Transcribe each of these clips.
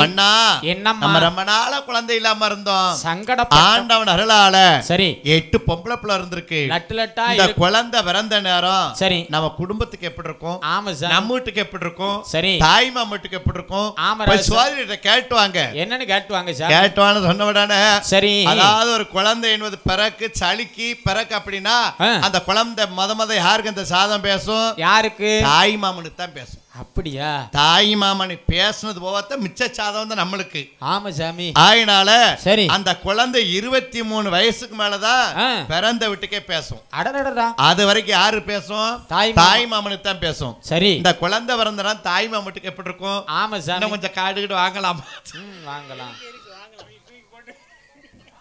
மன்னா நம்ம ரொம்ப நாளா குழந்தை இல்லாம இருந்தோம். ஆண்டவன் அருளால சரி 8 பொம்பளை பிள்ளை இருந்திருக்கு. இந்த குழந்தை பிறந்த நேரம் சரி நம்ம குடும்பத்துக்கு எப்படி இருக்கும், நம்ம வீட்டுக்கு எப்படி இருக்கும், சரி தாய் மாமட்டுக்கு எப்படி இருக்கும், சோதரிட்ட கேட்டுவாங்க. என்னன்னு கேட்டுவாங்க சார்? கேட்டுவான்னு சொன்ன உடனே சரி அதாவது ஒரு குழந்தை என்பது பிறக்கு சளிக்கு பிறக்கு அப்படின்னா அந்த குழந்தை மத யாருக்கு அந்த சாதம் பேசும்? யாருக்கு? தாய் மாமனுக்கு தான் பேசும். அப்படியா? தாய் மாமனி பேசுனது போவத்த மிச்ச சாதம் வந்து நம்மளுக்கு. ஆமா சாமி. ஆயினால சரி அந்த குழந்தை 23 வயசுக்கு மேலதான் பிறந்த வீட்டுக்கே பேசும். அடடடா. அது வரைக்கும் யாரு பேசும்? தாய் மாமனுக்கு தான் பேசும். சரி இந்த குழந்தை பிறந்தனா தாய் மாமனுக்கு எப்படி இருக்கும்? ஆமா சாமி. கொஞ்சம் காடுகிட்டு வாங்கலாமா? வாங்கலாம்.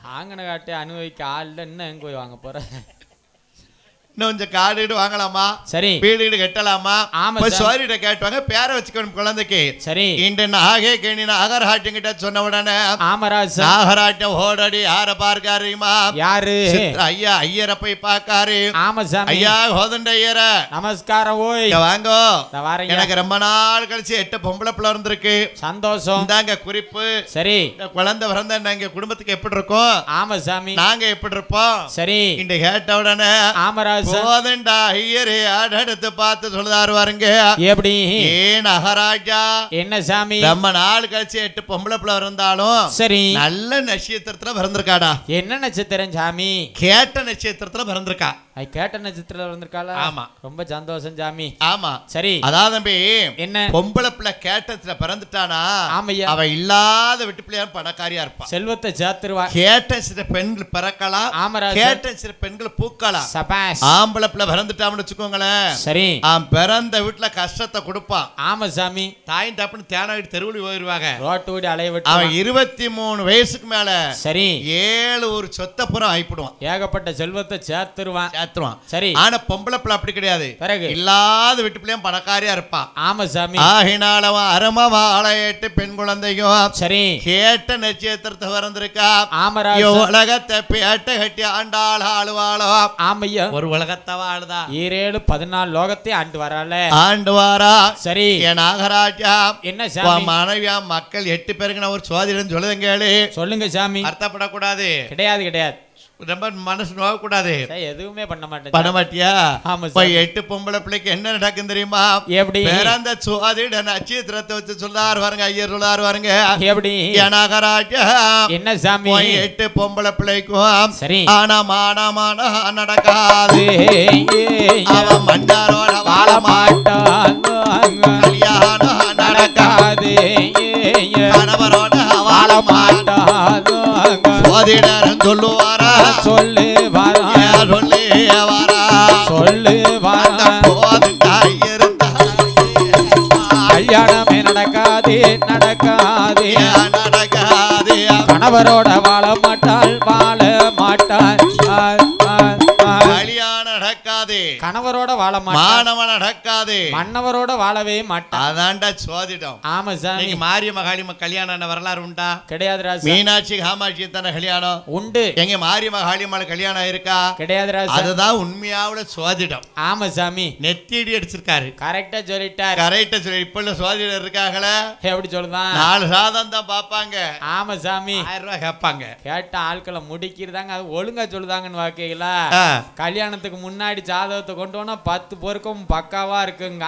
வாங்கின காட்டை அனுபவிக்க ஆள் இன்னும் எங்க போய் வாங்க போற? இன்னும் கொஞ்சம் காடு வாங்கலாமா? சரி வீடு கட்டலாமா? சோரிட்ட கேட்டுவாங்க. பேரை வச்சுக்கணும் குழந்தைக்கு. சரி இன்று நாகே கேணி நாகராட்டம் கிட்ட சொன்ன உடனே நாகராட்டம் ஓடடி யார பார்க்காருமா? யாரு? ஐயா ஐயரை போய் பார்க்காரு. ஆமா சாமி. ஐயா ஹோதண்ட ஐயர நமஸ்காரம். ஓய் வாங்கோ. எனக்கு ரொம்ப நாள் கழிச்சு 8 பொம்பளை பிள்ளை இருந்திருக்கு. சந்தோஷம். தாங்க குறிப்பு. சரி குழந்தை பிறந்த எங்க குடும்பத்துக்கு எப்படி இருக்கும்? ஆமா சாமி. நாங்க எப்படி இருப்போம்? சரி இந்த கேட்ட உடனே ஆமராஜ் போதண்டா ஐயரே அடுத்து பார்த்து சொல்லுதாரு வாருங்க. எப்படி? ஏன் மகாராஜா என்ன சாமி ரொம்ப நாள் கழிச்சு 8 பொம்பளை பிள்ளை இருந்தாலும் சரி நல்ல நட்சத்திரத்துல பிறந்திருக்காடா. என்ன நட்சத்திரம் சாமி? கேட்ட நட்சத்திரத்துல பிறந்திருக்கா. கேட்ட நட்சத்திரத்துல பிறந்திருக்காளா? ஆமா. ரொம்ப சந்தோஷம் சாமி. ஆமா சரி அதாவது தம்பி என்ன பொம்பளை பிள்ளை கேட்டத்துல பிறந்துட்டானா ஆமையா அவ இல்லாத விட்டு பிள்ளையா பணக்காரியா இருப்பா. செல்வத்தை சேர்த்துருவா. கேட்ட சில பெண்கள் பிறக்கலாம். ஆமா. கேட்ட சில பெண்கள் பூக்கலாம். சபாஸ். ஆம்பளை பிள்ளை பிறந்துட்டான்னு வச்சுக்கோங்களேன். சரி பிறந்த வீட்டுல கஷ்டத்தை கொடுப்பான். ஆமா சாமி. தாயும் தப்புன்னு தேனா வீட்டு தெருவுல போயிருவாங்க. ரோட்டு வீடு அலைய விட்டு அவன் 23 வயசுக்கு மேல சரி 7 ஒரு சொத்த புறம் ஆயிடுவான். ஏகப்பட்ட செல்வத்தை சேர்த்துருவான். சரி ஆனா பொம்பளை பிள்ளை அப்படி கிடையாது. பிறகு இல்லாத வீட்டு பிள்ளையும் பணக்காரியா இருப்பான். ஆமா சாமி. ஆகினாலவன் அரமவாழ 8 பெண் குழந்தையும் சரி கேட்ட நட்சத்திரத்தை பிறந்திருக்கா. ஆமரா உலகத்தை பேட்ட கட்டி ஆண்டாள் ஆளுவாளோ. ஆமையா ஒரு உலகத்தை வாழுதா. 7 14 லோகத்தை ஆண்டு வரால ஆண்டு வாரா. சரி என் நாகராஜா என்ன சாமி மனைவியா மக்கள் 8 பேருக்கு நான் ஒரு சோதிடம் சொல்லுங்க கேளு. சொல்லுங்க சாமி. அர்த்தப்படக்கூடாது. கிடையாது கிடையாது. ரொம்ப மனசு நோக கூடாது. எதுவுமே பண்ண மாட்டேன். பண்ண மாட்டியா? ஆமா சார். 8 பொம்பளை பிள்ளைக்கு என்ன நடக்கும் தெரியுமா? எப்படி? பிறந்த சோதிட நட்சத்திரத்தை வச்சு சொல்லாரு வாருங்க. ஐயர் சொல்லாரு வாருங்க. எப்படி? நாகராஜா என்ன சாமி 8 பொம்பளை பிள்ளைக்கும் சரி ஆனா மானமான நடக்காது. அவன் மண்டாரோட வாழ மாட்டான். கல்யாணம் நடக்காது. கணவரோட வாழ மாட்டான். சோதிடரும் சொல்லுவாரா சொல்லு வாரா சொல்லு வாரா சொல்லு வாரா. கல்யாணமே நடக்காது நடக்காது நடக்காது. கணவரோட வாழ மாட்டாள் வாழ மாட்டாள். கல்யாணம் நடக்காது. கணவரோட வாழ மாட்டான். நடக்காது. மன்னவரோட வாழவே மாட்டான். அதான்டா சோதிடம். ஆமா சார். நீங்க மாரிய மகாளியம்மன் கல்யாணம் வரலாறு உண்டா? கிடையாது ராஜா. மீனாட்சி காமாட்சி தான கல்யாணம் உண்டு. எங்க மாரிய மகாளியம்மன் கல்யாணம் இருக்கா? கிடையாது ராஜா. அதுதான் உண்மையாவுல சோதிடம். ஆமா சாமி. நெத்தியடி அடிச்சிருக்காரு. கரெக்டா சொல்லிட்டாரு. கரெக்டா சொல்லி இப்ப சோதிடம் இருக்காங்களே. எப்படி சொல்லுதான்? 4 சாதம் தான் பாப்பாங்க. ஆமா சாமி. 1000 ரூபாய் கேட்பாங்க. கேட்ட ஆட்களை முடிக்கிறதாங்க. அது ஒழுங்கா சொல்லுதாங்கன்னு வாக்கையில கல்யாணத்துக்கு முன்னாடி ஜாதகத்தை கொண்டு போனா 10 பொருக்கும் பக்காவா இருக்குங்க.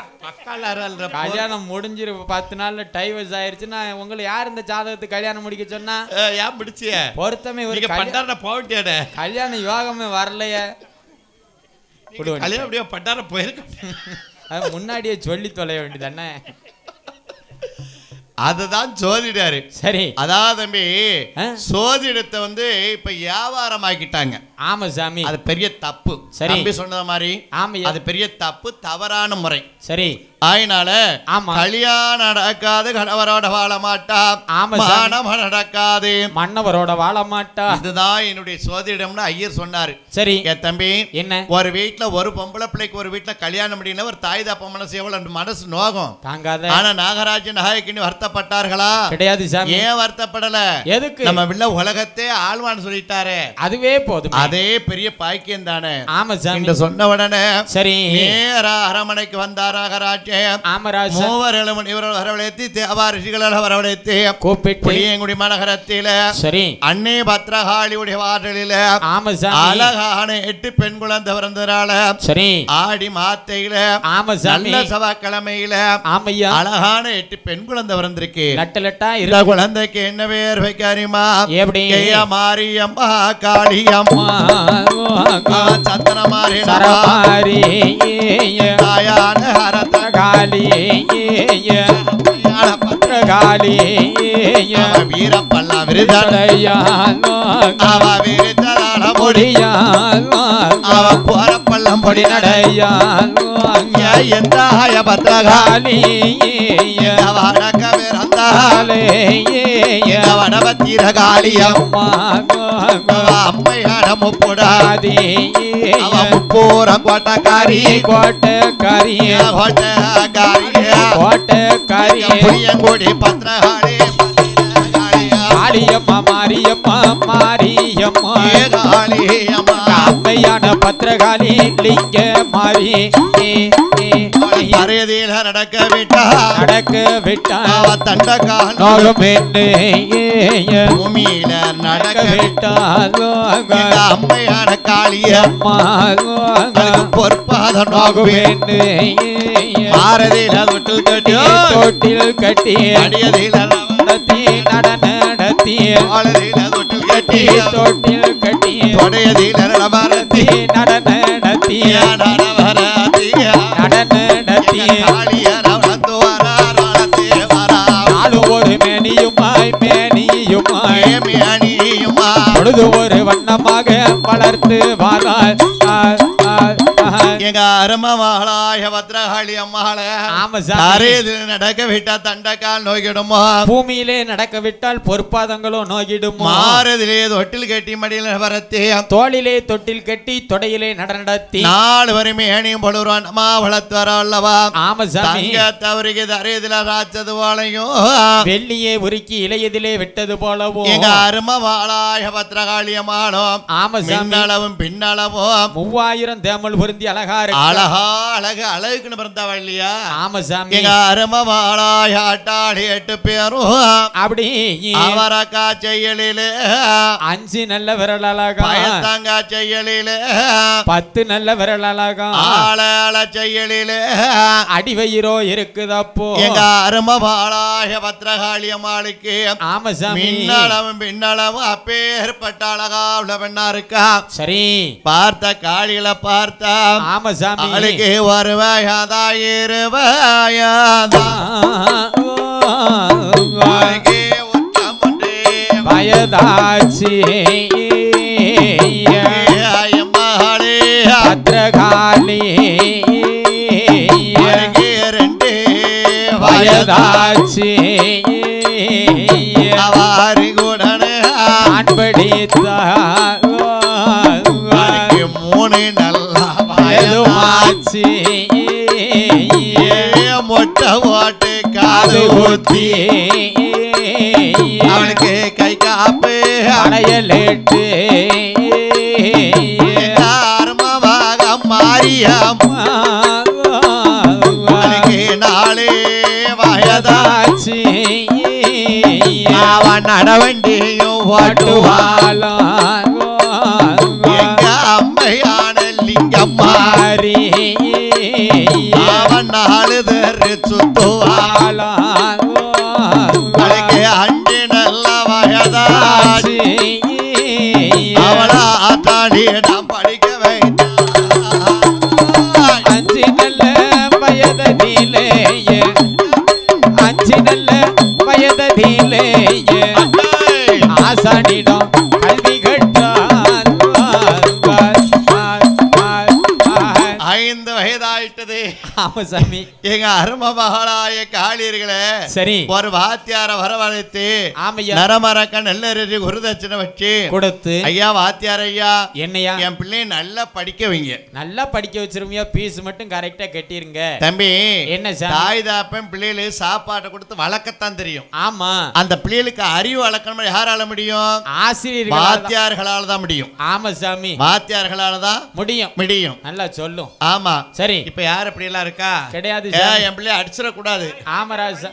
கல்யாணம் முடிஞ்சிரு 10 நாள்ல டைவர்ஸ் ஆயிருச்சுன்னா உங்களை யார் இந்த ஜாதகத்தை கல்யாணம் முடிக்க சொன்னா? ஏன் முடிச்சிய பொருத்தமே ஒரு கல்யாண யோகமே வரலையே. கல்யாணம் அப்படியே பட்டார போயிருக்க முன்னாடியே சொல்லி தொலைய வேண்டியதானே. அதுதான் சோதிடாரு. சரி அதாவது தம்பி சோதிடத்தை வந்து இப்ப வியாபாரம் ஆக்கிட்டாங்க. ஆமா சாமி. அது பெரிய தப்பு. சரி சொன்னத மாதிரி ஆமா அது பெரிய தப்பு தவறான முறை. சரி ஆயினால கல்யாணம் நடக்காது. கணவரோட வாழ மாட்டா. மானம் நடக்காது. மன்னவரோட வாழ மாட்டா. இதுதான் என்னுடைய சோதிடம்னு ஐயர் சொன்னாரு. சரி தம்பி என்ன ஒரு வீட்டுல ஒரு பொம்பளை பிள்ளைக்கு ஒரு வீட்டுல கல்யாணம் முடியல ஒரு தாய் தாப்ப மனசு எவ்வளவு மனசு நோகம் தாங்காத. ஆனா நாகராஜன் நாயக்கின்னு வருத்தப்பட்டார்களா? கிடையாது சாமி. ஏன் வருத்தப்படல? எதுக்கு? நம்ம உலகத்தே ஆழ்வான்னு சொல்லிட்டாரு. அதுவே போதும். அதே பெரிய பாக்கியம் தானே. ஆமா சாமி. இந்த சொன்ன உடனே சரி நேரா அரமனைக்கு வந்தார் நாகராஜே. ஆமராஜ் மூவர்களும் இவர்கள் வரவழைத்து தேவா ரிஷிகளை வரவழைத்து கூப்பிட்டு புளியங்குடி மாநகரத்தில சரி அன்னை பத்ரகாளியுடைய வாசலில ஆமா சாமி அழகான 8 பெண் குழந்தை பிறந்ததால சரி ஆடி மாத்தையில ஆமா சாமி நல்ல செவ்வாய்க்கிழமையில ஆமையா அழகான 8 பெண் குழந்தை பிறந்திருக்கு. லட்டலட்டா இந்த குழந்தைக்கு என்ன பேர் வைக்காரிமா? எப்படி? மாரியம்மா காளியம்மா சந்தனமாரி சரமாரி தாயான ஹரத காளி பத்ரகாளி வீரப்பல்லா விருதலையா அவ விருதலால முடியா அவ கோரப்பள்ளம் பொடி நடையா எந்தாய பத்ரகாளி வடக்க விரந்தாலே வடபத்திர காளியம்மா அம்மையான முப்புடாதி அவ முப்பூரம் கோட்டக்காரி கோட்டக்காரி கோட்டக்காரி புளியங்குடி பத்ரகாளி காளியம்மா மாரியம்மா மாரியம்மா காளியம்மா அம்மையான பத்ரகாளி லிங்க மாரி மறையதில நடக்க விட்டா தண்டகால் பூமியில நடக்க விட்டாலோ அம்மையான காளியம்மா பொற்பாத நோகுவேன்னு மாரதில தொட்டில் கட்டி அடியதில நடத்தி தொட்டில் கட்டி தொடையதில நடத்தி நடத்தி ஒரு மேனியுமாய் பொழுது ஒரு வண்ணமாக வளர்த்து வாராள் எங்க அருமமகளாய பத்ரகாளி அம்மாள நடக்க விட்டா தண்டக்கால் நோக்கிடுமோ பூமியிலே நடக்க விட்டால் பொற்பாதங்களும் நோக்கிடுமோ மாறதிலே தொட்டில் கட்டி மடியில வரத்தே தோளிலே தொட்டில் கட்டி தொடையிலே நடத்தி 4 வரைமே ஏனியும் பொழுதுமா வளர்த்து வர அல்லவா. ஆமா சாமி. தவறுக்கு தரையதில ராச்சது போலையும் வெள்ளியே உருக்கி இளையதிலே விட்டது போலவும் எங்க அருமமகளாய பத்ரகாளி அம்மாளும் ஆமா சாமி பின்னளவும் 3000 தேமல் பொருந்தி அழகா அழகுன்னு பிறந்தவ இல்லையா. ஆமா சாமி. எங்க அருமமகளாய ஆட்டாளி 8 பேரும் அப்படி அவரக்கா செயலிலே 5 நல்ல விரல் அழகா பயத்தாங்கா செயலிலே 10 நல்ல விரல் அழகா ஆள செயலிலே அடிவயிரோ இருக்குதப்போ எங்க அருமமகளாய பத்ரகாளி அம்மாளுக்கு ஆமா சாமி பின்னளவும் அப்பேற்பட்ட அழகா உள்ள பெண்ணா இருக்கா. சரி பார்த்த காளிகளை பார்த்தா ஆமா சாமி அவளுக்கு வருவாயாதா இருவாயாதா வயதாச்சி பத்ரகாளி 2 வயதாச்சி அவாரி குடனே அன்படித்தா 3 நல்லா வயதுமாச்சி மொட்டை ஓட்டு காது ஊத்தி அவனுக்கு கை காப்பு அடையலேட்டு மாரியம்மா அவனுக்கு 4 வயதாச்சி அவன் நடவண்டியும் ஓட்டுவாளா எங்க அம்மையான லிங்கம்மாரி அவன் 4 தரு சுத்துவாளா அவளுக்கு 5 நல்ல வயதாச்சி அவளா தாடியிடம் படிக்க வைத்தான் 5 நல்ல வயதிலேயே 5 நல்ல வயதிலேயே ஆசானிடம் கல்வி கற்றான் 5 வயதாயிட்டது. ஆமா சாமி. எங்க அரும மகளாய காளியர்களே சரி ஒரு வாத்தியார வரவழைத்து நரமரக்க நல்ல குருதட்சணை வச்சு கொடுத்து ஐயா வாத்தியார ஐயா என்னையா என் பிள்ளைய நல்லா படிக்க வைங்க. நல்லா படிக்க வச்சிருமியா பீஸ் மட்டும் கரெக்டா கட்டிருங்க தம்பி. என்ன தாய் தாப்பன் பிள்ளைகளுக்கு சாப்பாட்டை கொடுத்து வளர்க்கத்தான் தெரியும். ஆமா அந்த பிள்ளைகளுக்கு அறிவு வளர்க்கணும் யாரால முடியும்? ஆசிரியர்கள் வாத்தியார்களால தான் முடியும். ஆமா சாமி வாத்தியார்களால தான் முடியும். நல்லா சொல்லும். ஆமா சரி இப்ப யார் அப்படி எல்லாம் இருக்கா? கிடையாது. என் பிள்ளைய அடிச்சிட கூடாது. ஆமா ராஜா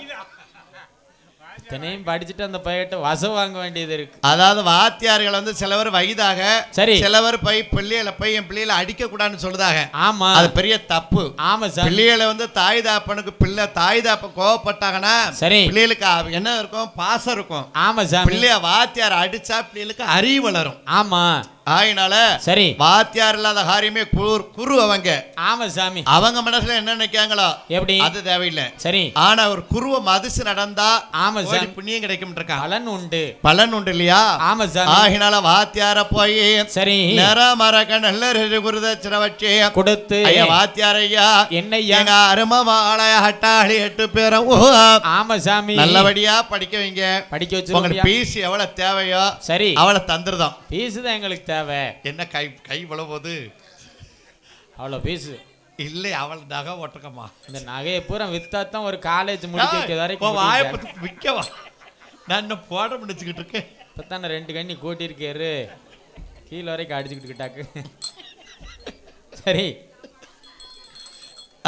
இத்தனையும் படிச்சுட்டு அந்த பையட்ட வசம் வாங்க வேண்டியது இருக்கு. அதாவது வாத்தியார்கள் வந்து சிலவர் வயதாக சரி சிலவர் பிள்ளைகளை என் பிள்ளைகளை அடிக்க கூடாதுன்னு சொல்லுதாக. ஆமா அது பெரிய தப்பு. ஆமா சார் பிள்ளைகளை வந்து தாய் தாப்பனுக்கு பிள்ளை தாய் தாப்ப கோவப்பட்டாங்கன்னா சரி பிள்ளைகளுக்கு என்ன இருக்கும்? பாசம் இருக்கும். ஆமா சார் பிள்ளைய வாத்தியார் அடிச்சா பிள்ளைகளுக்கு அறிவு வளரும். ஆமா ஆயினால சரி வாத்தியார் இல்லாத காரியமே குரு அவங்க. ஆமா சாமி அவங்க மனசுல என்ன நினைக்காங்களோ எப்படி அது தேவையில்லை. சரி ஆனா ஒரு குருவை மதிச்சு நடந்தா ஆமா சாமி புண்ணியம் கிடைக்கும். பலன் உண்டு இல்லையா? ஆமா சாமி ஆகினால வாத்தியார போய் சரி நரமரக்க நல்ல குருதட்சணை வச்சு கொடுத்து ஐயா வாத்தியார் ஐயா என்னையா எங்க அருமமாளைய ஹட்டாளி 8 பேரும் ஆமா சாமி நல்லபடியா படிக்க வைங்க. படிக்க வச்சு உங்களுக்கு பீஸ் எவ்வளவு தேவையோ சரி அவளை தந்துருதோம். பீஸ் தான் எங்களுக்கு தேவை. என்ன கை வளவுது அவ்வளோ பீஸு இல்லை அவள் நகை ஒட்டக்கம்மா. இந்த நகையை பூரா வித்தாத்தான் ஒரு காலேஜ் முடிக்க வரைக்கும் விற்கவா? நான் இன்னும் போட முடிச்சுக்கிட்டு இருக்கேன். இப்போ தான் 2 கண்ணி கூட்டியிருக்காரு கீழே வரைக்கும் அடிச்சுக்கிட்டுக்கிட்டாக்கு. சரி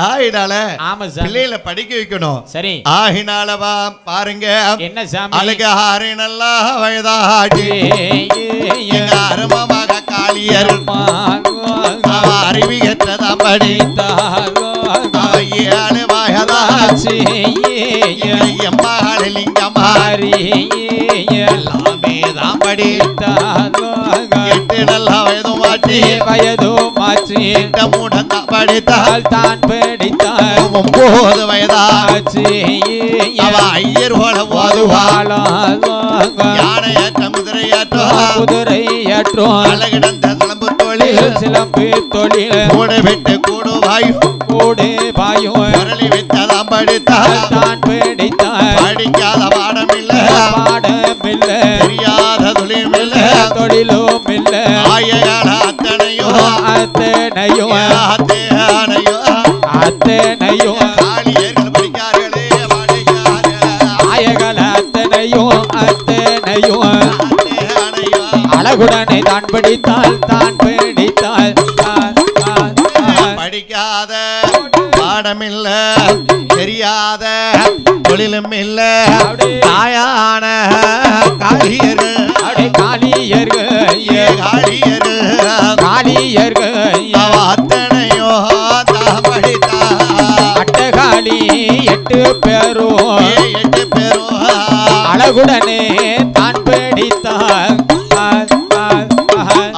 ஆகினால ஆமா சார் பிள்ளைகளை படிக்க வைக்கணும். சரி ஆகினாலவா பாருங்க என்ன சாமி அழக ஆறு நல்லா வயதாடி அருமமாக காளியர் அறிவிகற்றதா படித்தாள் வயதாச்சி எம்மாள் லிங்கமாரி எல்லாமே தான் படித்தாள் 8 நல்லா வயது மாற்றி முடந்த படித்தால் தான் படித்தால் 9 வயதாச்சு அவ ஐயர் போல போதுவாளா யானையாற்ற குதிரையாற்றோ அழகிடந்த சிலம்பு தொழில் கூட விட்டு கூடு பாயும் முரளி வித்ததாம் படித்தால் தான் படித்தால் படிக்காத பாடமில்லை தெரியாத தொழிலும் இல்லை ஆயகால அத்தனையும் காளியர்கள் படிக்கார்களே ஆயகால அத்தனையும் அழகுடனை தான் படித்தால் படிக்காத பாடமில்ல தெரியாத தொழிலும் இல்ல தாயான காளியர்கள் அத்தனையோ படித்தா அட்டகாளி 8 பேரும் அழகுடனே தான் படித்தார்.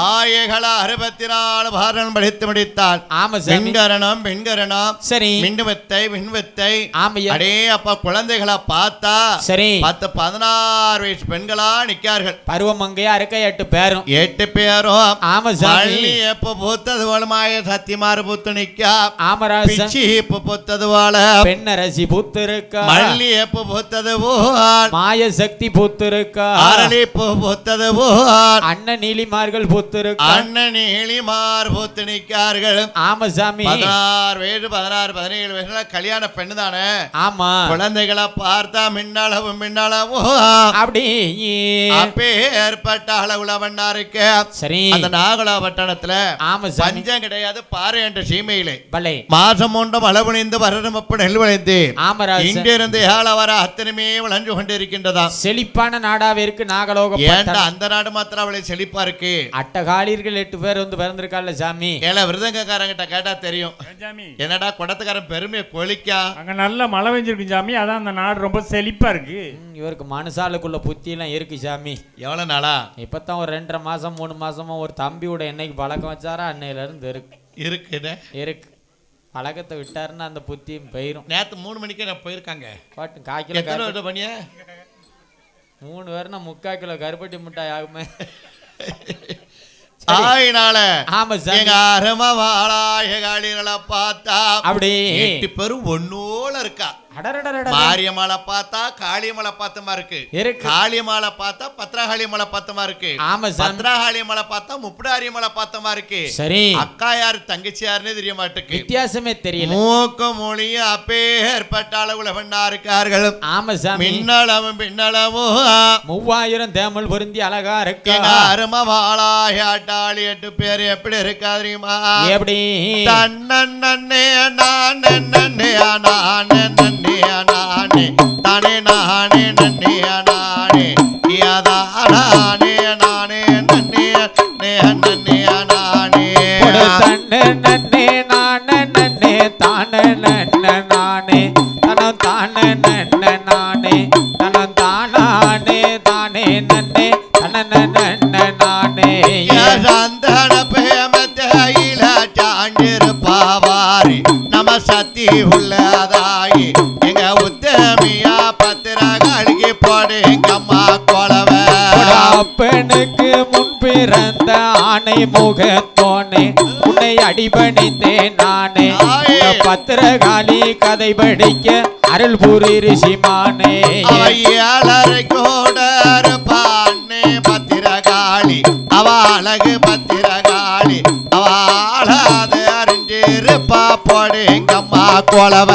ஆயகள 64 பாரன் படித்து முடித்தாள். ஆமா பெண்கரணம் சரி விண்வத்தை அடே அப்பா குழந்தைகளை பார்த்தா சரி 10-16 வயசு பெண்களா நிக்கார்கள். பருவமங்கையா இருக்க 8 பேரும் ஆமா சாமி எப்ப பூத்தது போலமாய சத்தியமாறு பூத்து நிக்கா. ஆமராசி எப்ப பூத்தது போல பெண்ணரசி பூத்து இருக்கா. மல்லி எப்ப பூத்தது போல் மாய சக்தி பூத்து இருக்கா. அரளி பூத்தது போல் அண்ணன் நீலிமார்கள் பூத்து இருக்கா. அண்ணன் நீலிமார் பூத்து நிற்கார்கள். ஆமா சாமி 16 வயசு 17 வயசுல கல்யாண பெண்ணு தானே. ஆமா குழந்தைகளை பார்த்தா மின்னாளவும் அப்படி அப்பே ஏற்பட்ட அளவுல வண்ணா இருக்க. சரி அந்த நாகலா பட்டணத்துல ஆமா பஞ்சம் கிடையாது பாரு என்ற சீமையிலே மாசம் ஒன்றும் அளவுணிந்து வருடம் நெல் விளைந்து இங்கிருந்து ஏழ வர அத்தனையுமே விளைஞ்சு கொண்டிருக்கின்றதா. செழிப்பான நாடாவே இருக்கு நாகலோகம். ஏன்டா அந்த நாடு மாத்திரம் அவளை செழிப்பா இருக்கு. அட்டகாளியர்கள் 8 பேர் வந்து பிறந்திருக்கால சாமி. ஏல விருதங்கக்காரங்கிட்ட கேட்டா தெரியும். என்னடா குடத்துக்காரன் பெருமையை கொலிக்கா. அங்க நல்ல மழை பெஞ்சிருக்கு சாமி. அதான் அந்த நாடு ரொம்ப செழிப்பா இருக்கு. இவருக்கு மனசாலுக்குள்ள புத்தி எல்லாம் இருக்கு சாமி. எவ்வளவு நாளா? இப்பதான் ஒரு 2.5 மாசம் 3 மாசமா ஒரு தம்பியோட என்னைக்கு பழக்கம் வச்சாரா அன்னையில இருந்து இருக்கு பழக்கத்தை விட்டாருன்னா அந்த புத்தியும் போயிரும். நேற்று 3 மணிக்கு நான் போயிருக்காங்க. பாட்டு 1/4 கிலோ பண்ணிய 3 பேர்னா 3/4 கிலோ கருப்பட்டி மிட்டாய் ஆகுமே. ஆயினால எங்க அருமை வாழாய காளிகளை பார்த்தா அப்படி 8 பேரும் ஒன்னோல இருக்கா. மாரியம்மளை பார்த்தா காளியம்மளை பார்த்தமா இருக்கு, காளியம்மளை பார்த்தா பத்ரகாளியம்மளை பார்த்தமா இருக்கு, பத்ரகாளியம்மளை பார்த்தா முப்படாரியம்மளை பார்த்தமா இருக்கு. சரி, அக்கா யாரு தங்கச்சி யாருன்னு தெரிய மாட்டேங்குது, வித்தியாசமே தெரியல. மூக்க மொழியும் அப்பேற்பட்ட அளவுல பண்ணா இருக்கார்கள். ஆமா சாமி, மின்னளவும் பின்னளவும் 3000 தேமல் பொருந்தி அழகா இருக்கு. அருமை வாழாய ஆட்டாளி 8 பேர் எப்படி இருக்கா தெரியுமா? எப்படி? தன்னே நான் நன்னே நானே நானே தானே நானே நன்னே நானே யாதா நானே நானே நன்னே நன்னே நானே தன்னே நன்னே நானே நன்னே தானே நன்னே நானே தனம் தானே நன்னே நானே தனம் தானே தானே நன்னே தனன நன்னே நானே சந்தன பேமத்தையில சாண்டிருப்பாவாரி நம சத்தி உள்ளதாயி எங்க உத்தமியா பத்திரகாளிக்கு போடு எங்கம்மா கொலவ. அப்பனுக்கு முன் பிறந்த ஆணை முகத்தோனே உன்னை அடிபணித்தேன் நானே. பத்திரகாளி கதை படிக்க அருள் புரி ரிஷிமானே. ஏழரை கோட பானே பத்திரகாளி அவ அழகு பத்திரகாளி அவ ஆளாது அறிஞ்சிருப்பா போடு எங்கம்மா கொலவ.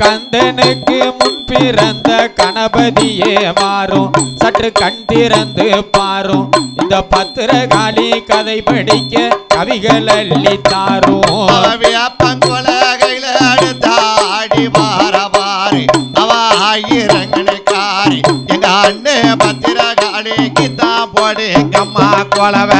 கந்தனுக்கு முன் பிறந்த கணபதியே மாறும் சற்று கண் திறந்து பாரும். இந்த பத்திரகாளி கதை படிக்க கவிகள் அள்ளி தாரும். பங்கொலகையில அடுத்தாடி வாரவாரி அவ ஆயிரங்கனுக்காரி எங்க அண்ணே பத்திரகாளிக்கு தான் போடு எங்கம்மா கொலவ.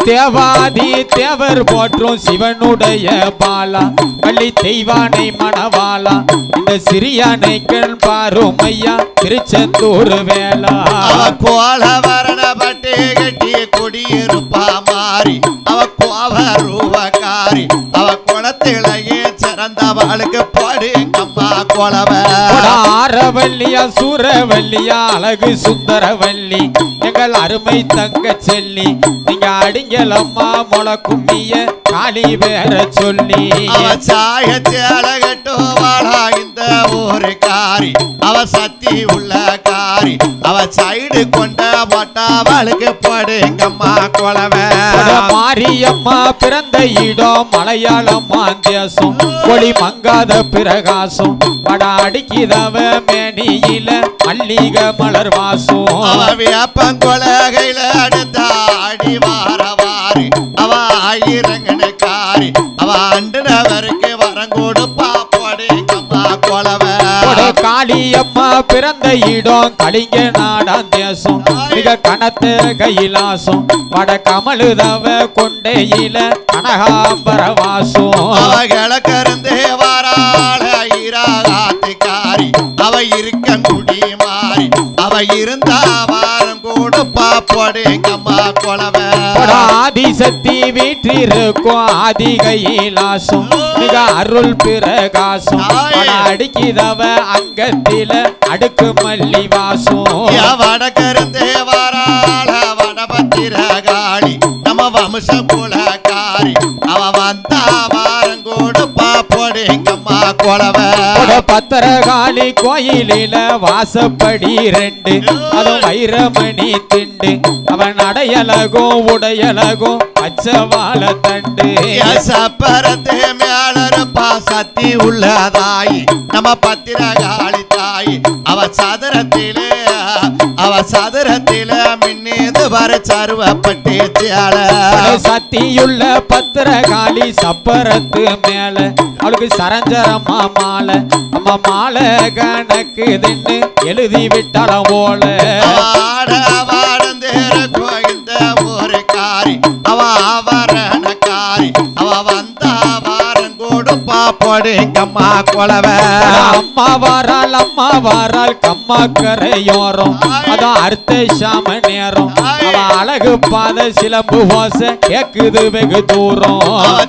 தேவாதி தேவர் போற்றும் சிவனுடைய பாலா வள்ளி தெய்வானை மணவாளா இந்த சிறியானை கண் பாரும் ஐயா திருச்செந்தூர் வேளா. அவ கோலவரண பட்டி கட்டி குடியிருப்பா மாறி அவ கோவரூபக்காரி அவ குளத்திலேயே சிறந்தவளுக்கு போடு எங்கம்மா கொலவ. ஆரவல்லியா சூரவல்லியா அழகு சுந்தரவல்லி எங்கள் அருமை தங்க செல்லி நீங்க அடிங்கலம்மா முளக்கும்மிய காளி வேற சொல்லி. அவ சாயத்தை அழகட்டோ வாழா இந்த ஊரு காரி அவ சத்தி உள்ள காரி அவ சைடு கொண்ட மொட்டாவளுக்கு போடு எங்கம்மா கொலவ. மாரியம்மா பிறந்த இடம் மலையாளம்மா தேசம் ஒளி மங்காத பிரகாசம் பட அடிக்கிதவ மேனியில மல்லிக மலர் வாசம். வேப்பங்கொலகையில அடுத்த அடி வாரவாரி அவ ஆயிரங்கனுக்காரி அவ அண்டனவருக்கு வரங்கொடுப்பா போடு எங்கம்மா கொலவ. காளியம்மா பிறந்த இடம் கலிங்க நாடான் தேசம் மிக கனத்த கையிலாசம் வட கமலுதவ கொண்டையில கனகாம்பர வாசம். அவ கிழக்கருந்தே வாராள ஈராகாத்திக்காரி அவ இருக்க குடி மாறி அவ இருந்தா வாரம் கொடுப்பா போடு எங்கம்மா கொலவ. ஆதிசக்தி வீற்றிருக்கும் ஆதி கையிலாசம் மிக அருள் பிரகாசம் அடிக்கிதவ அங்கத்தில அடுக்கு மல்லி வாசம். வடக்கருந்தே வாராள வடபத்திரகாளி நம்ம வம்சம் குலகாரி அவ வந்தா வாரம் கொடுப்பா போடு எங்கம்மா கொலவ. பத்திரகாளி கோயிலில வாசப்படி 2 அதுவும் வைரமணி திண்டு அவன் அடையலகும் உடையலகும் பச்சவாழ தண்டு. சப்பரத்தே மேலருப்பா சத்தி உள்ளதாயி நம்ம பத்திரகாளி தாயி அவ சதுரத்தில மின்னேது வர சருவப்பட்டே சத்தியுள்ள பத்திரகாளி சப்பரத்து மேல அவளுக்கு சரஞ்சரமா மாலை அம்மா மாலை கணக்கு தின்னு எழுதி விட்டாலும் போல. இந்த ஒரு காரி அவ ஆவரணக்காரி அவ வந்தா வாரம் கொடுப்பா போடு எங்கம்மா கொலவ. அம்மா வாரால் கம்மா கரையோரம் அதான் அர்த்த சாம நேரம் அவ அழகு பாத சிலம்பு ஓச கேக்குது வெகு தூரம்.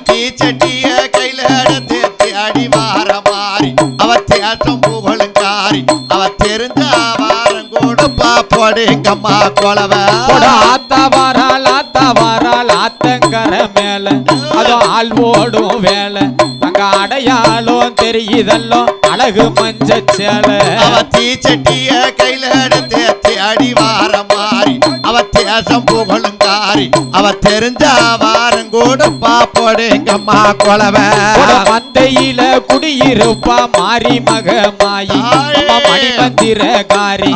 தீச்சட்டிய கையில எடுத்து அடி வார மாறி அவ தேற்றம் புகழுங்காரி அவ தெரிஞ்ச வாரம் கொடுப்பா போடு எங்கம்மா கொலவ. ஆத்தா வாரால் மேல அதோ ஆள் ஓடும் வேலை அங்க அடையாளம் தெரியுதல்லோ அழகு மஞ்ச சேலை அவ தீச்சட்டிய கையில எடுத்து அடிவார மாறி அவ தேசம் புகழுங்காரி அவ தெரிஞ்ச வாரம் கூட பாப்போடுங்கம்மா கொலவ மந்தையில குடியிருப்பா மாறி மக மாயி மணிமந்திர காரி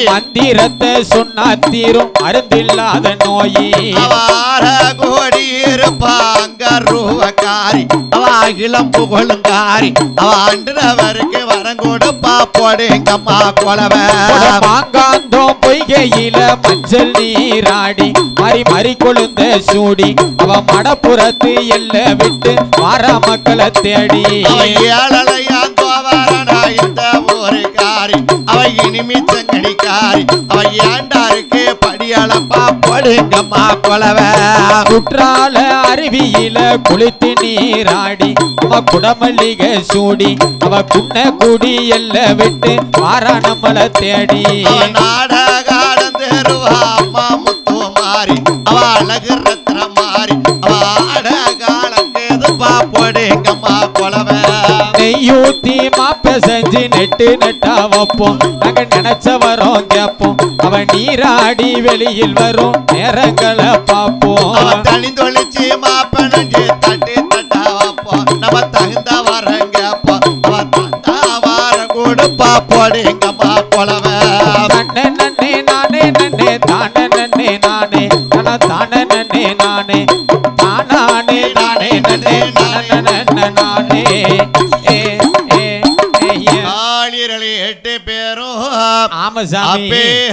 மந்திரத்தை சொன்னா தீரும் மருந்தில்லாத நோயி வார கோடி இருப்பாங்க ரூவக்காரி அவ அகிலம் புகழுங்காரி அவ ஆண்டுனவருக்கு வரம் கொடுப்பா போடுங்கம்மா கொலவ மாங்காந்தோம் பொய்கையில மஞ்சள் நீராடி மறி மறி கொழுந்த சூடி அவ மடப்புறத்து எல்ல விட்டு வார மக்களை தேடி இந்த ஒரு காரி அவ இனிமே சங்கடிக்காரி அவ ஏண்டாருக்கு படியாளப்பா போடுங்கம்மா கொலவ குற்றால அருவியில குளித்து நீராடி அவ குடமல்லிகை சூடி அவ குன்ன குடி எல்ல விட்டு வாரா நம்மளை தேடி நாடகாடந்தேருவா அம்மா முத்து மாறி அவ அழகு ரத்ன மாறி அவ ஆடகாலங்கேது பாப்போடுங்கம்மா கொலவ நெய்யூத்தி மாப்ப செஞ்சு நெட்டு நெட்டா வைப்போம் நாங்க நினைச்ச வரோம் கேப்போம் அவ நீராடி வெளியில் வரும் நேரங்களை பார்ப்போம் தனிந்தொழிச்சு மாப்ப நஞ்சு தட்டி தட்டா வைப்போம் நம்ம தகுந்த வரம் கேப்போம் அவ தந்தா வாரம் கொடுப்பா போடுங்கம்மா கொலவ நன்னே நன்னே நானே நன்னே தானே நன்னே நானே தானே நன்னே நானே தானே நானே நன்னே நானே எட்டு பேரும்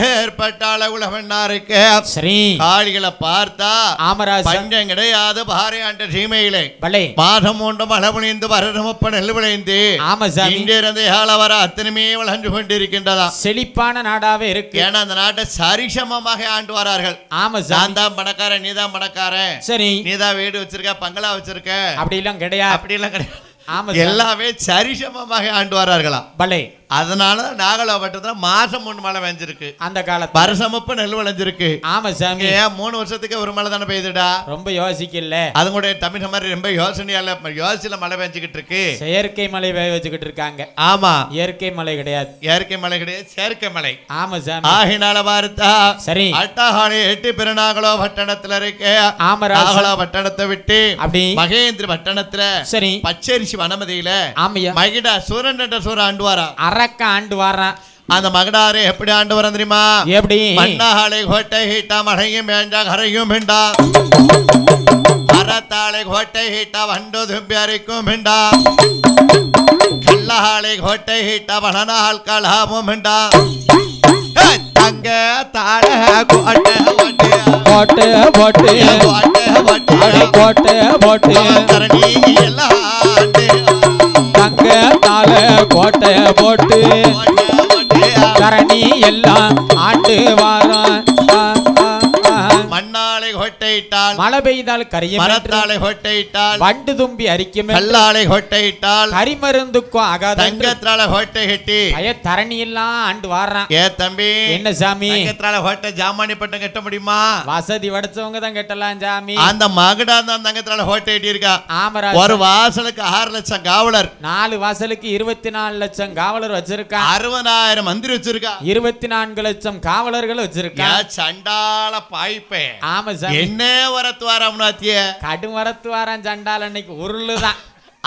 ஏற்பட்டால உலகன்னாருக்கு சரி காளிகளை பார்த்தா ஆமராஜ் பஞ்சம் கிடையாது பாறையாண்ட சீமையிலே மாதம் ஒன்று மழை புனிந்து வருடமப்ப நெல் விளைந்து இங்கிருந்து ஏழ வர அத்தனைமே வளர்ந்து கொண்டிருக்கின்றதா செழிப்பான நாடாவே இருக்கு ஏன்னா அந்த நாட்டை சரிசமமாக ஆண்டு வரார்கள் நான் தான் பணக்காரன் நீதான் பணக்காரன் சரி நீதான் வீடு வச்சிருக்க பங்களா வச்சிருக்க அப்படி எல்லாம் கிடையாது அப்படி எல்லாம் கிடையாது எல்லாமே சரிசமமாக ஆண்டு வரார்களா பலே அதனால நாகலாபட்டத்துல மாசம் 3 மழை பெஞ்சிருக்கு அந்த காலத்துல வருஷமப்ப நெல் விளைஞ்சிருக்கு ஆமா சாமி 3 வருஷத்துக்கு ஒரு மழை தானே பெய்யுதுடா ரொம்ப யோசிக்கல அது கூட தமிழ் மாதிரி ரொம்ப யோசனையால யோசில மழை பெஞ்சுக்கிட்டு இருக்கு செயற்கை மழை வச்சுக்கிட்டு இருக்காங்க ஆமா இயற்கை மழை கிடையாது இயற்கை மழை கிடையாது செயற்கை மழை ஆமா சாமி ஆகினால பார்த்தா சரி அட்டாஹாளி எட்டு பிறநாகலோ பட்டணத்துல இருக்கு நாகலோ பட்டணத்தை விட்டு அப்படி மகேந்திர பட்டணத்துல சரி பச்சரிசி வனமதியில மகிடா சூரன் என்ற சூரன் ஆண்டு வாரா அரக்க ஆண்டு வாரான் அந்த மகடாரு எப்படி ஆண்டு வர தெரியுமா எப்படி மண்ணாலை கோட்டை ஹீட்டா மழையும் வேண்டா கரையும் வேண்டா மரத்தாளை கோட்டை ஹீட்டா வண்டு தும்பி அரைக்கும் வேண்டா கல்லஹாளை கோட்டை ஹீட்டா வளனால் கலாமும் வேண்டா தங்க தாழ கோட்டை போட்டு போட்டு போட்டு போட்டு தரணி எல்லாம் தங்க தாழ கோட்டை போட்டு தரணி எல்லாம் ஆண்டு வாரம் மண்ணாலை கொட்டையிட்டால் மழை பெய்தால் கரியும் மரத்தாலை கொட்டையிட்டால் வண்டு தும்பி அரிக்கும் கல்லாலை கொட்டையிட்டால் கரிமருந்துக்கும் ஆகாத தங்கத்தால கொட்டை கட்டி தரணி எல்லாம் ஆண்டு வாரான் ஏ தம்பி என்ன சாமி தங்கத்தால கொட்டை ஜாமானி பட்டம் கட்ட முடியுமா வசதி வடைச்சவங்க தான் கட்டலாம் சாமி அந்த மகடா தான் தங்கத்தால கொட்டை கட்டி இருக்கா ஆமரா ஒரு வாசலுக்கு 6 லட்சம் காவலர் 4 வாசலுக்கு 24 லட்சம் காவலர் வச்சிருக்கான் 60000 மந்திரி வச்சிருக்கா 24 லட்சம் காவலர்கள் வச்சிருக்கா சண்டால பாய்ப்பே ஆமா சாமி என்ன வரத்து வாராம்னாத்திய கடும் வரத்து வாரான் சண்டால அன்னைக்கு உருளுதான்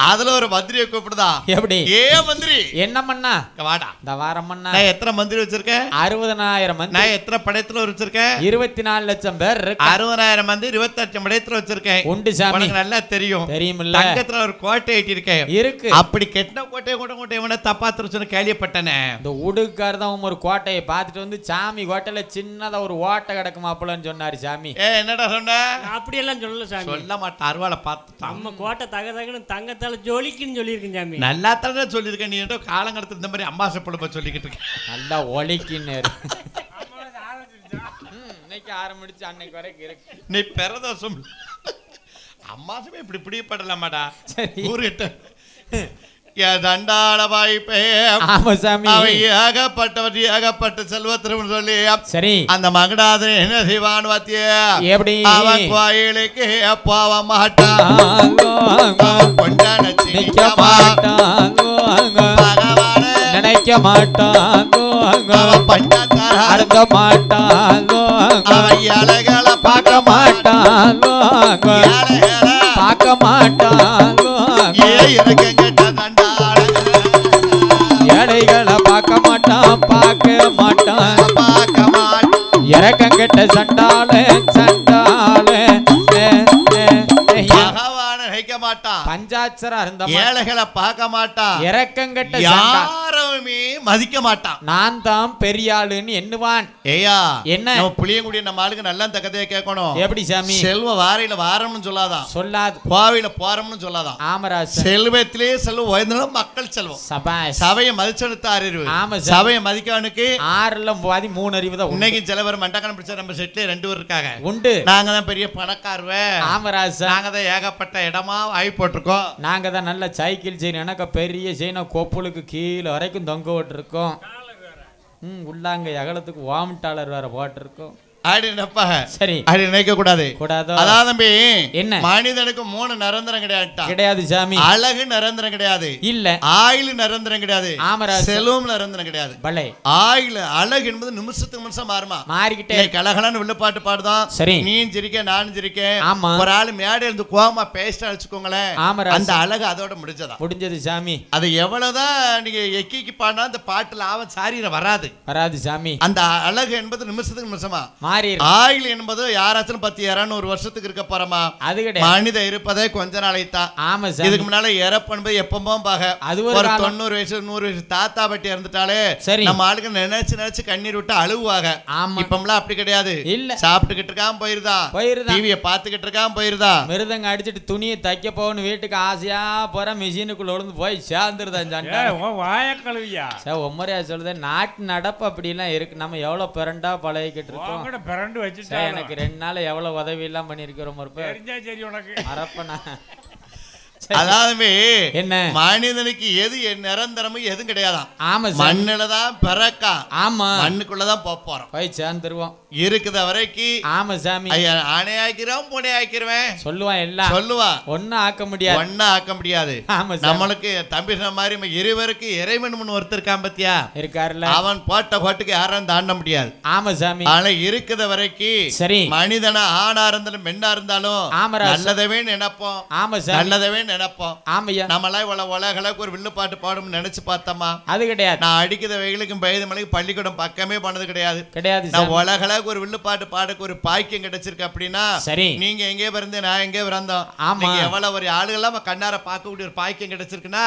அதுல ஒரு மந்திரியை கூப்பிடுதா எப்படி ஏ மந்திரி என்ன பண்ணா வாடா இந்த வாரம் பண்ணா நான் எத்தனை மந்திரி வச்சிருக்கேன் 60000 மந்திரி நான் எத்தனை படையத்துல வச்சிருக்கேன் 24 லட்சம் பேர் இருக்கு 60000 மந்திரி 28 படையத்துல வச்சிருக்கேன் உண்டு சாமி உனக்கு நல்லா தெரியும்ல தங்கத்துல ஒரு கோட்டை கட்டி இருக்கேன் இருக்கு அப்படி கெட்டின கோட்டை கோட்டை இவனை தப்பா திருச்சுன்னு கேள்விப்பட்டனே இந்த உடுக்கார் தான் ஒரு கோட்டையை பார்த்துட்டு வந்து சாமி கோட்டையில சின்னதா ஒரு ஓட்டை கிடக்குமாப்புலன்னு சொன்னாரு சாமி என்னடா சொன்ன அப்படி எல்லாம் சொல்லல சாமி சொல்ல மாட்டேன் அருவாளை பார்த்து நம்ம கோட்டை தகன்னு தங்கத்தால ஜொலிக்குன்னு சொல்லியிருக்கேன் சாமி நல்லா தானே சொல்லியிருக்கேன் நீ ஏதோ காலங்கடத்துல இந்த மாதிரி அம்மாசை பொழுப்ப சொல்லிக்கிட்டு இருக்க நல்லா ஒலிக்குன்னு இன்னைக்கு ஆரம்பிச்சு அன்னைக்கு வரைக்கும் இருக்கு நீ பெறதோஷம் அம்மாசமே இப்படி பிடிப்படலாமாடா ஊருகிட்ட தண்டாள வாய்ப்பே. ஆமா சாமி. அவன் ஏகப்பட்டவர் ஏகப்பட்ட செல்வத்திரம் சொல்லி சரி அந்த மகடாதன் என்ன செய்வான் வாத்திய எப்படி அவன் கோயிலுக்கு போக மாட்டான் கொண்டாட பகவான நினைக்க மாட்டான் பண்டாத்தார மாட்டான் அவன் ஏழைகளை பார்க்க மாட்டான் பார்க்க மாட்டான் ஏழைகளை பார்க்க மாட்டான் பார்க்க மாட்டான் இறக்கங்கிட்ட சண்டால சண்டால பஞ்சாட்சரா இருந்த ஏழைகளை பார்க்க மாட்டான் இறக்கங்கிட்ட யாருமே மதிக்க மாட்டான். நான் தான் பெரிய ஆளுன்னு எண்ணுவான். ஏயா என்ன புளியங்குடி நம்ம ஆளுக்கு நல்லா இந்த கதையை கேட்கணும். எப்படி சாமி? செல்வ வாரையில வாரம்னு சொல்லாதான், சொல்லாது பாவையில போறோம்னு சொல்லாதான். ஆமராஜ் செல்வத்திலே செல்வம் உயர்ந்தாலும் மக்கள் செல்வம் சபையை மதிச்செடுத்த அறிவு. சபையை மதிக்கவனுக்கு 6 பாதி 3 அறிவு தான். இன்னைக்கு சில பேர் மண்டக்கான பிடிச்ச நம்ம செட்ல 2 பேர் இருக்காங்க உண்டு. நாங்க தான் பெரிய பணக்காரவே. ஆமராஜ் நாங்க தான் ஏகப்பட்ட இடமா வாய் போட்டிருக்கோம். நாங்க தான் நல்ல சைக்கிள் செயின் எனக்கு பெரிய செயினை கொப்புளுக்கு கீழே வரைக்கும் தொங்க விட்டுருக்கோம். உள்ளாங்க அகலத்துக்கு வாமிட்டாளர் வேற போட்டிருக்கோம். சரி அப்படி நினைக்க கூடாது. அதான் தம்பி என்ன மனிதனுக்கு 3 நிரந்தரம் கிடையாது சாமி. அழகு நிரந்தரம் கிடையாது, இல்ல ஆயுள் நிரந்தரம் கிடையாது, செல்வம் நிரந்தரம் கிடையாது. ஆயுள் அழகு என்பது நிமிஷத்துக்கு நிமிஷம் மாறுமா, மாறிக்கிட்டே கலகலன்னு வில்லுப்பாட்டு பாடுதான். சரி நீயும் சிரிக்க நானும் சிரிக்கேன். ஒரு ஆளு மேடை இருந்து கோவமா பேசிட்டா வச்சுக்கோங்களேன், அந்த அழகு அதோட முடிஞ்சது சாமி. அது எவ்வளவுதான் நீங்க எக்கிக்கு பாடினா அந்த பாட்டுல அவன் சாரீர வராது சாமி. அந்த அழகு என்பது நிமிஷத்துக்கு நிமிஷமா ஆயுள் என்பது யாராச்சும் 10-200 வருஷத்துக்கு இருக்க போறமா, அது கிடையாது. மனித இருப்பதே கொஞ்ச நாளைத்தான். ஆமா சார். இதுக்கு முன்னால இறப்பு என்பது எப்பவும் பாக ஒரு 90 வயசு 100 வயசு தாத்தா பட்டி இறந்துட்டாலே நம்ம ஆளுக்கு நினைச்சு நினைச்சு கண்ணீர் விட்டு அழுவாங்க. இப்பம்லாம் அப்படி கிடையாது. இல்ல சாப்பிட்டுக்கிட்டு இருக்காம போயிருதான், டிவியை பார்த்துக்கிட்டு இருக்காம போயிருதான், மிருதங்க அடிச்சுட்டு துணியை தைக்க போகணும் வீட்டுக்கு ஆசையா போற மிஷினுக்குள்ள விழுந்து போய் சேர்ந்துருதான். ஒம்மரையா சொல்லுது நாட்டு நடப்பு அப்படி எல்லாம் இருக்கு. நம்ம எவ்வளவு பிறண்டா பழகிக்கிட்டு இருக்கோம். எனக்கு 2 நாள் எவ்வளவு உதவி எல்லாம் பண்ணிருக்கிறோம். அதாவது என்ன மனிதனுக்கு எது நிரந்தரமும் எதுவும் கிடையாதான். ஆமா மண்ணுலதான் பிறக்கா. ஆமா மண்ணுக்குள்ளதான் போறோம், போய் சேர்ந்துருவோம். இருக்குது வரைக்கும். ஆமா சாமி. ஆணை ஆக்கிறோம் பூனை ஆக்கிருவேன் சொல்லுவான், எல்லாம் சொல்லுவான். ஒன்னும் ஆக்க முடியாது, ஒன்னும் ஆக்க முடியாது. நம்மளுக்கு தம்பி மாதிரி இருவருக்கு இறைவன் ஒருத்தர் இருக்கான் பத்தியா இருக்காருல்ல, அவன் போட்ட கோட்டுக்கு யாரும் தாண்ட முடியாது. ஆமா சாமி. ஆனா இருக்குது வரைக்கும் சரி மனிதனா ஆணா இருந்தாலும் பெண்ணா இருந்தாலும் நல்லதவே நினைப்போம். ஆமா சார், நல்லதவே நினைப்போம். ஆமையா நம்மளாம் இவ்வளவு உலகளுக்கு ஒரு வில்லு பாட்டு பாடும் நினைச்சு பார்த்தோமா, அது கிடையாது. நான் அடிக்கிற வெயிலுக்கும் 10 மணிக்கு பள்ளிக்கூடம் பக்கமே பண்ணது கிடையாது. நான் உலகள ஒரு வில்லு பாட்டு பாடக்கு ஒரு பாக்கியம் கிடைச்சிருக்கு அப்படின்னா சரி நீங்க எங்கே பிறந்து நான் எங்கே பிறந்தோம். ஆமா எவ்வளவு ஒரு ஆளுகள்லாம் கண்ணார பார்க்கக்கூடிய ஒரு பாக்கியம் கிடைச்சிருக்குன்னா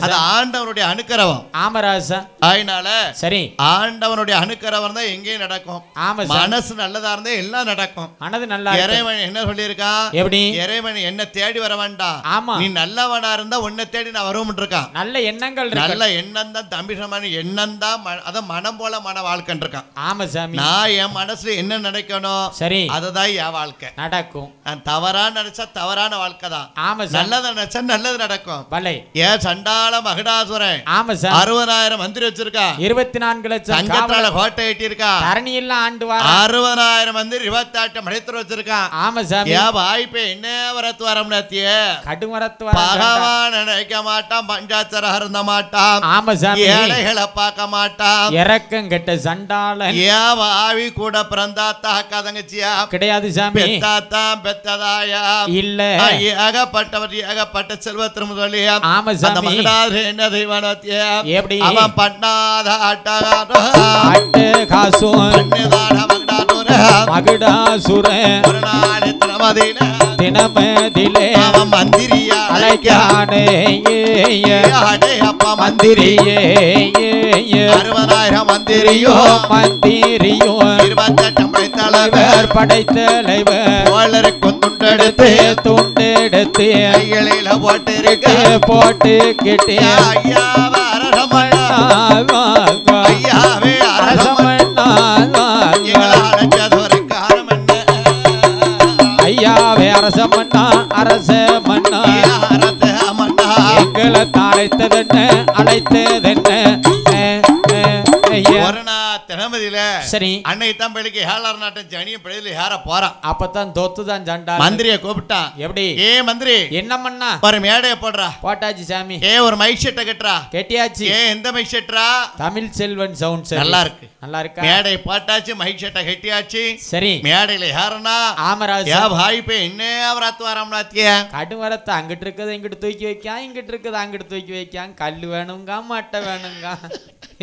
அது ஆண்டவனுடைய அனுக்கிரகம். ஆமராசா. அதனால சரி ஆண்டவனுடைய அனுக்கிரகம் தான் எங்கேயும் நடக்கும். ஆமா மனசு நல்லதா இருந்தா எல்லாம் நடக்கும். மனது நல்லா இறைவன் என்ன சொல்லியிருக்கான், எப்படி இறைவன் என்ன தேடி வர வேண்டாம். ஆமா நீ நல்லவனா இருந்தா உன்னை தேடி நான் வருவோம் இருக்கான். நல்ல எண்ணங்கள் நல்ல எண்ணம் தான் தம்பி சமான எண்ணம் தான். அத மனம் போல மன வாழ்க்கை இருக்கான். ஆமா சாமி. நான் என் மனசுல என்ன நினைக்கணும் சரி அதுதான் என் வாழ்க்கை நடக்கும். நான் தவறா நினைச்சா தவறான வாழ்க்கை தான். ஆமா நல்லது நினைச்சா நல்லது நடக்கும். பலை ஏன் சண்டாள மகடாசுரன். ஆமா சார் 60,000 மந்திரி வச்சிருக்கா, 24 லட்சம் சங்கத்தால கோட்டை எட்டி இருக்கா, தரணி எல்லாம் ஆண்டு வர 60,000 மந்திரி 28 மடைத்தர் வச்சிருக்கான். ஆமா சார் ஏன் வாய்ப்பே என்ன வரத்து வரம்னாத்திய கடுமரத்து வர பகவான் நினைக்க மாட்டான், பஞ்சாச்சர இருந்த மாட்டான். ஆமா சாமி. ஏழைகளை பார்க்க மாட்டான், இறக்கம் கெட்ட சண்டாளன். ஏன் வாவி கூட பிறந்தாத்தா கதங்கச்சியா கிடையாது சாமி, பெத்தாத்தா பெத்ததாயா இல்ல ஏகப்பட்டவர் ஏகப்பட்ட செல்வத்திரம் சொல்லியா. ஆமா சாமி. மகடாது என்ன தெய்வானத்தியா எப்படி அவன் பண்ணாத அட்டு காசு மகடாசுரன் ஒரு நாள் தினமதிலே அவன் மந்திரியா அழைக்கானே அப்பா மந்திரியே 60,000 மந்திரியோ மந்திரியோ 28 தலைவர் படைத்தலைவர் துண்டெடுத்து துண்டெடுத்து கைகளில போட்டு போட்டு கிட்டே ஐயாவே அரசமண்ணா ஐயாவே அரசமண்ணா அரச மண்ணா எங்களை தாரை அழைத்ததென்ன ஒரு நாள் தினமதியில சரி அன்னை தான் பள்ளிக்கு ஹேளார் நாட்டம் ஜனியும் பள்ளியில ஹேர போறான். அப்பதான் தொத்துதான் ஜண்டா மந்திரிய கூப்பிட்டான். எப்படி ஏ மந்திரி என்ன பண்ணா ஒரு மேடைய போடுறா. போட்டாச்சு சாமி. ஏ ஒரு மைக் செட்டை கட்டுறா. கெட்டியாச்சு. ஏ எந்த மைக் செட்டா? தமிழ் செல்வன் சவுண்ட். நல்லா இருக்கு நல்லா இருக்கா? மேடை போட்டாச்சு மைக் செட்டை கெட்டியாச்சு. சரி மேடையில யாருன்னா ஆமராஜ் யா பாய் பே என்ன வரத்து வராமலாத்திய கடு வரத்து அங்கிட்டு இருக்குது இங்கிட்டு தூக்கி வைக்கான் இங்கிட்டு இருக்குது அங்கிட்டு தூக்கி வைக்கான் கல்லு வேணுங்க மட்டை வேணுங்க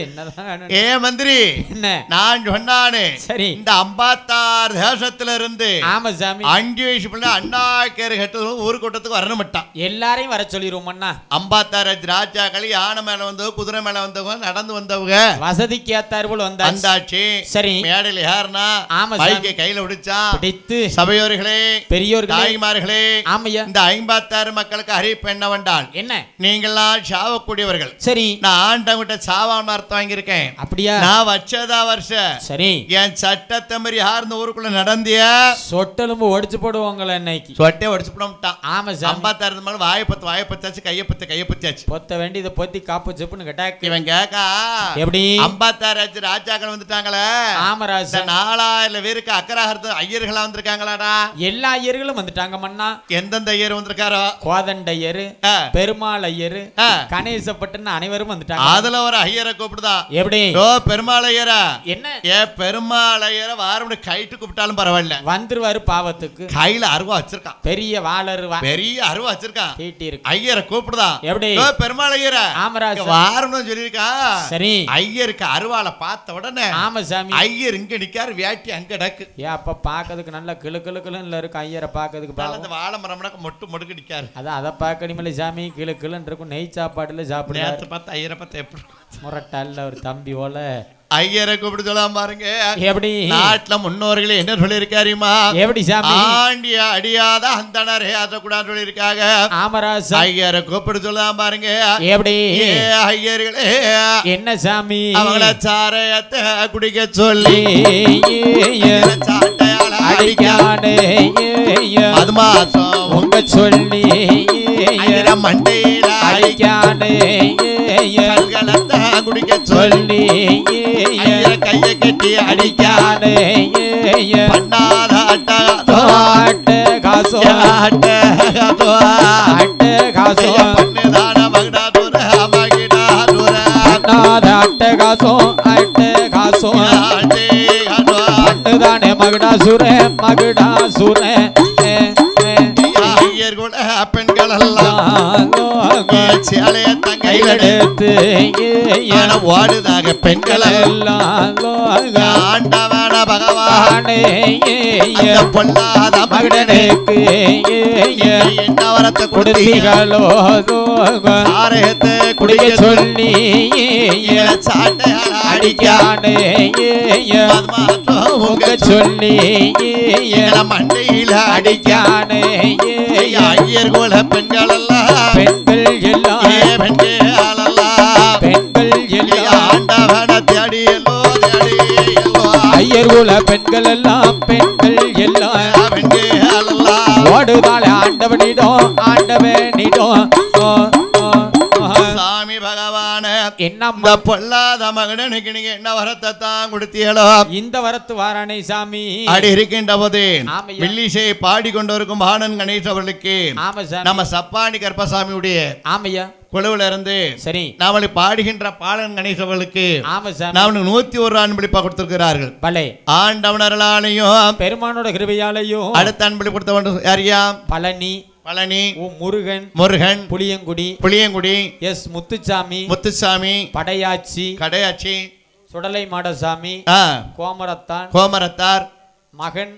என்னதான் ஏ மந்திரி என்ன நான் சொன்னானே சரி இந்த 56 தேசத்துல இருந்து ஆமா சாமி 5 வயசு பிள்ளை அண்ணா கேரு கட்டு ஊர் கூட்டத்துக்கு வரணும் மட்டான் எல்லாரையும் வர சொல்லிடுவோம் அண்ணா 56 ராஜாக்கள் யானை மேல வந்தவங்க குதிரை மேல வந்தவங்க நடந்து வந்தவங்க வசதிக்கு ஏத்தாறுபோல் வந்தாச்சு. சரி மேடையில யாருன்னா ஆமா மைக்கை கையில பிடிச்சு சபையோர்களே பெரியோர்களே தாய்மார்களே ஆமையா இந்த 56 மக்களுக்கு அறிவிப்பு என்ன வந்தால் என்ன நீங்களாம் சாவக்கூடியவர்கள். சரி நான் ஆண்டவங்கிட்ட சாவாம அர்த்தம் வாங்கியிருக்கேன். அப்படியா நான் வச்சதா வருஷம் சரி என் சட்டத்தை மாதிரி யார் இந்த ஊருக்குள்ள நடந்திய சொட்டெலும்பு ஒடிச்சு போடுவாங்கள இன்னைக்கு சொட்டே ஒடிச்சு போடாமட்டான். ஆமா சார் 56 மேல வாயப்பத்தாச்சு கையப்பத்தாச்சு பொத்த வேண்டி இதை பொத்தி காப்பு செப்புன்னு கேட்டா இவன் கேக்கா எப்படி 56 ராஜாக்கள் வந்துட்டாங்களே ஆமராஜ் 4000 பேருக்கு அக்கராகிறது ஐயர்களா வந்திருக்காங்களாடா. எல்லா ஐயர்களும் வந்துட்டாங்க மன்னா. எந்தெந்த ஐயர் வந்திருக்காரோ கோதண்ட ஐயர் பெருமாள் ஐயர் கணேசப்பட்டுன்னு அனைவரும் வந்துட்டாங்க. அதுல ஒரு ஐயரை கூப்பிடுதான். எப்படி ஓ பெருமாள் ஐயரா என்ன ஏ பெருமாள் ஐயரை வாரம் கைட்டு கூப்பிட்டாலும் பரவாயில்ல வந்துருவாரு பாவத்துக்கு. கையில அருவா வச்சிருக்கான் பெரிய வாழருவா பெரிய அருவா வச்சிருக்கான் ஐயரை கூப்பிடுதான். எப்படி ஓ பெருமாள் ஐயரா ஆமராஜ் வாரம்னு சொல்லியிருக்கா. சரி ஐயருக்கு அருவாளை பார்த்த உடனே ஆமா சாமி ஐயர் இங்க நிக்காரு வேட்டி அங்க டக்கு ஏ அப்ப பாக்கிறதுக்கு நல்லா கிளு கிளுன்னு இருக்கு. ஐயரை பாக்கிறதுக்கு வாழை மரம் மொட்டு மொடுக்கு நிக்காரு. அதான் அதை பார்க்கணுமில்ல சாமி கிளு கிளுன்னு இருக்கும். நெய் சாப்பாடுல சாப்பிடுறது பார்த்து ஐயரை பார்த்து எப்படி முரட்டால ஒரு தம்பி போல ஐயரை கூப்பிட்டு சொல்லலாம் பாருங்க. எப்படி நாட்டுல முன்னோர்களே என்ன சொல்லியிருக்காருமா எப்படி சாமி ஆண்டியா அடியாத அந்தனரே ஆற்றக்கூடாது சொல்லியிருக்காங்க. ஆமராஜ் ஐயரை கூப்பிட்டு சொல்லலாம் பாருங்க. எப்படி ஐயர்களே என்ன சாமி அவங்கள சாரையத்தை குடிக்க சொல்லி சாட்டையால அடிக்கானே அது மாசம் உங்க சொல்லி மண்டையில அடிக்கானே குடிக்க சொல்லி கைய கட்டி அடிக்கானே பண்ணாத அட்ட காசோ அட்ட காசோ பண்ணுதான மகடா தூர மகிடா தூர பண்ணாத அட்ட காசோ பண்ணுதானே மகடா சுரே ஐயர் கூட பெண்கள் எல்லாம் சேலைய தங்கையிலெடுத்து ஓடுதாக பெண்கள் எல்லாம் ஆண்டவன பகவானே பொல்லாத மகனுக்கு என்ன வரத்தை கொடுத்தீங்களோ ஆரயத்தை குடிக்க சொல்லி சாட்டையால் அடிக்கானே உங்க சொல்லி மண்டையில அடிக்கானே ஐயர் கூட பெண்கள் எல்லாம் பெண்கள் எல்லாம் பெண்கள் எல்லாம் ஆண்டவன தேடியலோ ஐயர் கூட பெண்கள் எல்லாம் ஓடுதாளே ஆண்டவனிடம் சாமி பகவான என்ன பொல்லாத மகனுக்கு நீங்க என்ன வரத்தை தான் கொடுத்தீங்களோ இந்த வரத்து வாரானே சாமி அடி இருக்கின்ற போது வெள்ளிசை பாடிக்கொண்டிருக்கும் பாணன் கணேஷ் அவர்களுக்கு நம்ம சப்பானி கருப்பசாமியுடைய ஆமையா குழுவுல இருந்து சரி நாமளை பாடுகின்ற பாலன் கணேஷ் அவர்களுக்கு நாம 101 அன்பளிப்பா கொடுத்திருக்கிறார்கள். பலே ஆண்டவனர்களாலையும் பெருமானோட கிருபையாலையும் அடுத்த அன்பளிப்பு கொடுத்தவன் யாரியா பழனி முருகன் புளியங்குடி எஸ் முத்துசாமி கடையாச்சி சுடலை மாடசாமி கோமரத்தார் மகன்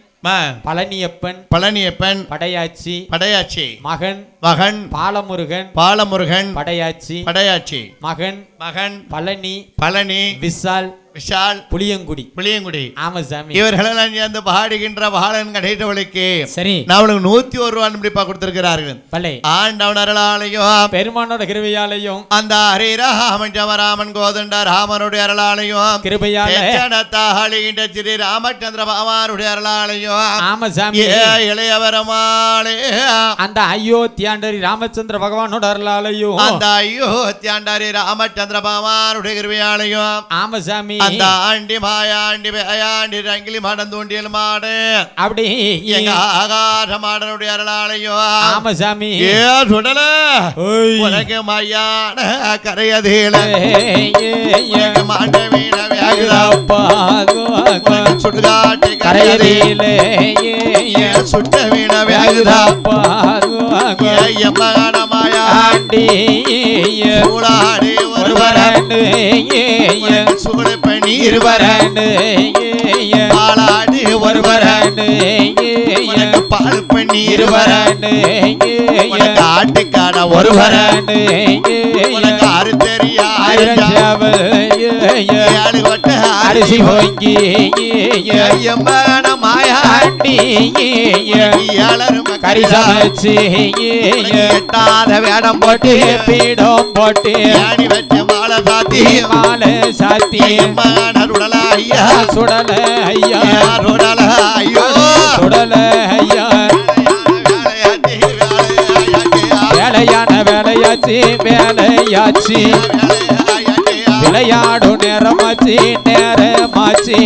பழனியப்பன் படையாச்சி மகன் பாலமுருகன் படையாச்சி மகன் பழனி விசால் விஷால் புளியங்குடி புளியங்குடி. ஆமா சாமி. இவர்களெல்லாம் சேர்ந்து பாடுகின்ற பாலன் கடைத்தவளுக்கு சரி நம்மளுக்கு 101 ரூபாய் முடிப்பா கொடுத்திருக்கிறார்கள். பல்லை ஆண்டவன் அருளாலையும் பெருமானோட கிருபையாலையும் அந்த ஹரிராமன் ஜமராமன் கோதண்ட ராமனுடைய அருளாலையும் கிருபையாலையும் ஸ்ரீ ராமச்சந்திர பகவானுடைய அருளாலையும் ஆமா சாமி இளையவரமாலே அந்த அயோத்தியாண்டரி ராமச்சந்திர பகவானோட அருளாலையும் அந்த அயோத்தியாண்டரி ராமச்சந்திர பகவானுடைய கிருபையாலையும் ஆமா சாமி அந்த ஆண்டி மாயாண்டி பேயாண்டி ரங்கிலி மாடன் தூண்டியல் மாடு அப்படி எங்க ஆகார மாடனுடைய அருளாலையும் ஆமா சாமி சுடல உனக்கு மையான கரையதேல மாண்ட வீண வேகுதப்பா சுடுகாட்டு கரையதேலே சுட்ட வீண வேகுதப்பா எம்மகன மாயாண்டி சூடாடி ஒருவரண்டு சூடு பண்ணி இருவரண்டு பாலாடி ஒருவரண்டு பால் பண்ணி இருவரண்டு ஆட்டுக்கான ஒருவரண்டு ஆறு தெரியா அரிசி பொங்கி எம்மகன மாயாண்டி கறி சமைச்சு எட்டாத வேடம் போட்டு பீடம் போட்டு வச்ச மாலை சாத்தி மாலை சாத்தி சுடல ஐயா சுடல ஐயா சுடல ஐயோ சுடல ஐயா வேலையான வேலையாச்சு வேலையாச்சு விளையாடும் நேரமாச்சு நேரமாச்சு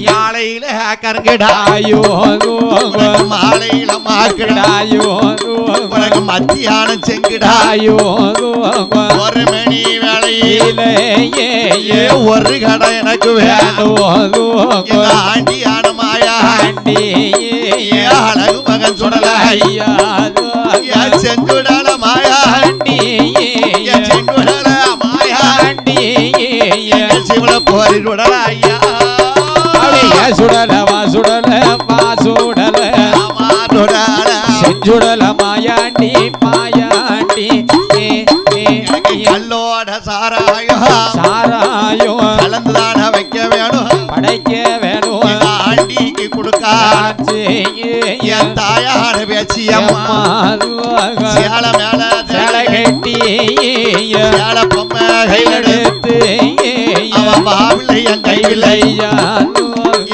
யாழையில கருங்கிடாயோ மாலையில மாக்கிடாயோ உனக்கு மத்தியானம் செங்கிடாயோ ஒரு மணி வேலையில ஒரு கடை எனக்கு வேணும் ஆண்டியான மாயா ஆண்டி அழகு மகன் சுடல ஐயா செஞ்சுடல மாயா ஆண்டி செஞ்சுடல மாயா ஆண்டி சிவல போரி சுடல ஐயா சுடல வா சுடல வா சுடல செஞ்சுடல மாயாண்டி மாயாண்டி கல்லோட சாராயம் சாராயம் கலந்துதான வைக்க வேணும் படைக்க வேணும் ஆண்டிக்கு கொடுக்காச்சு என் தாயார பேச்சு அம்மா சேல மேல சேல கட்டி சேல பொம்மை கையில் எடுத்து அவன் பாவில்லை என் கையில்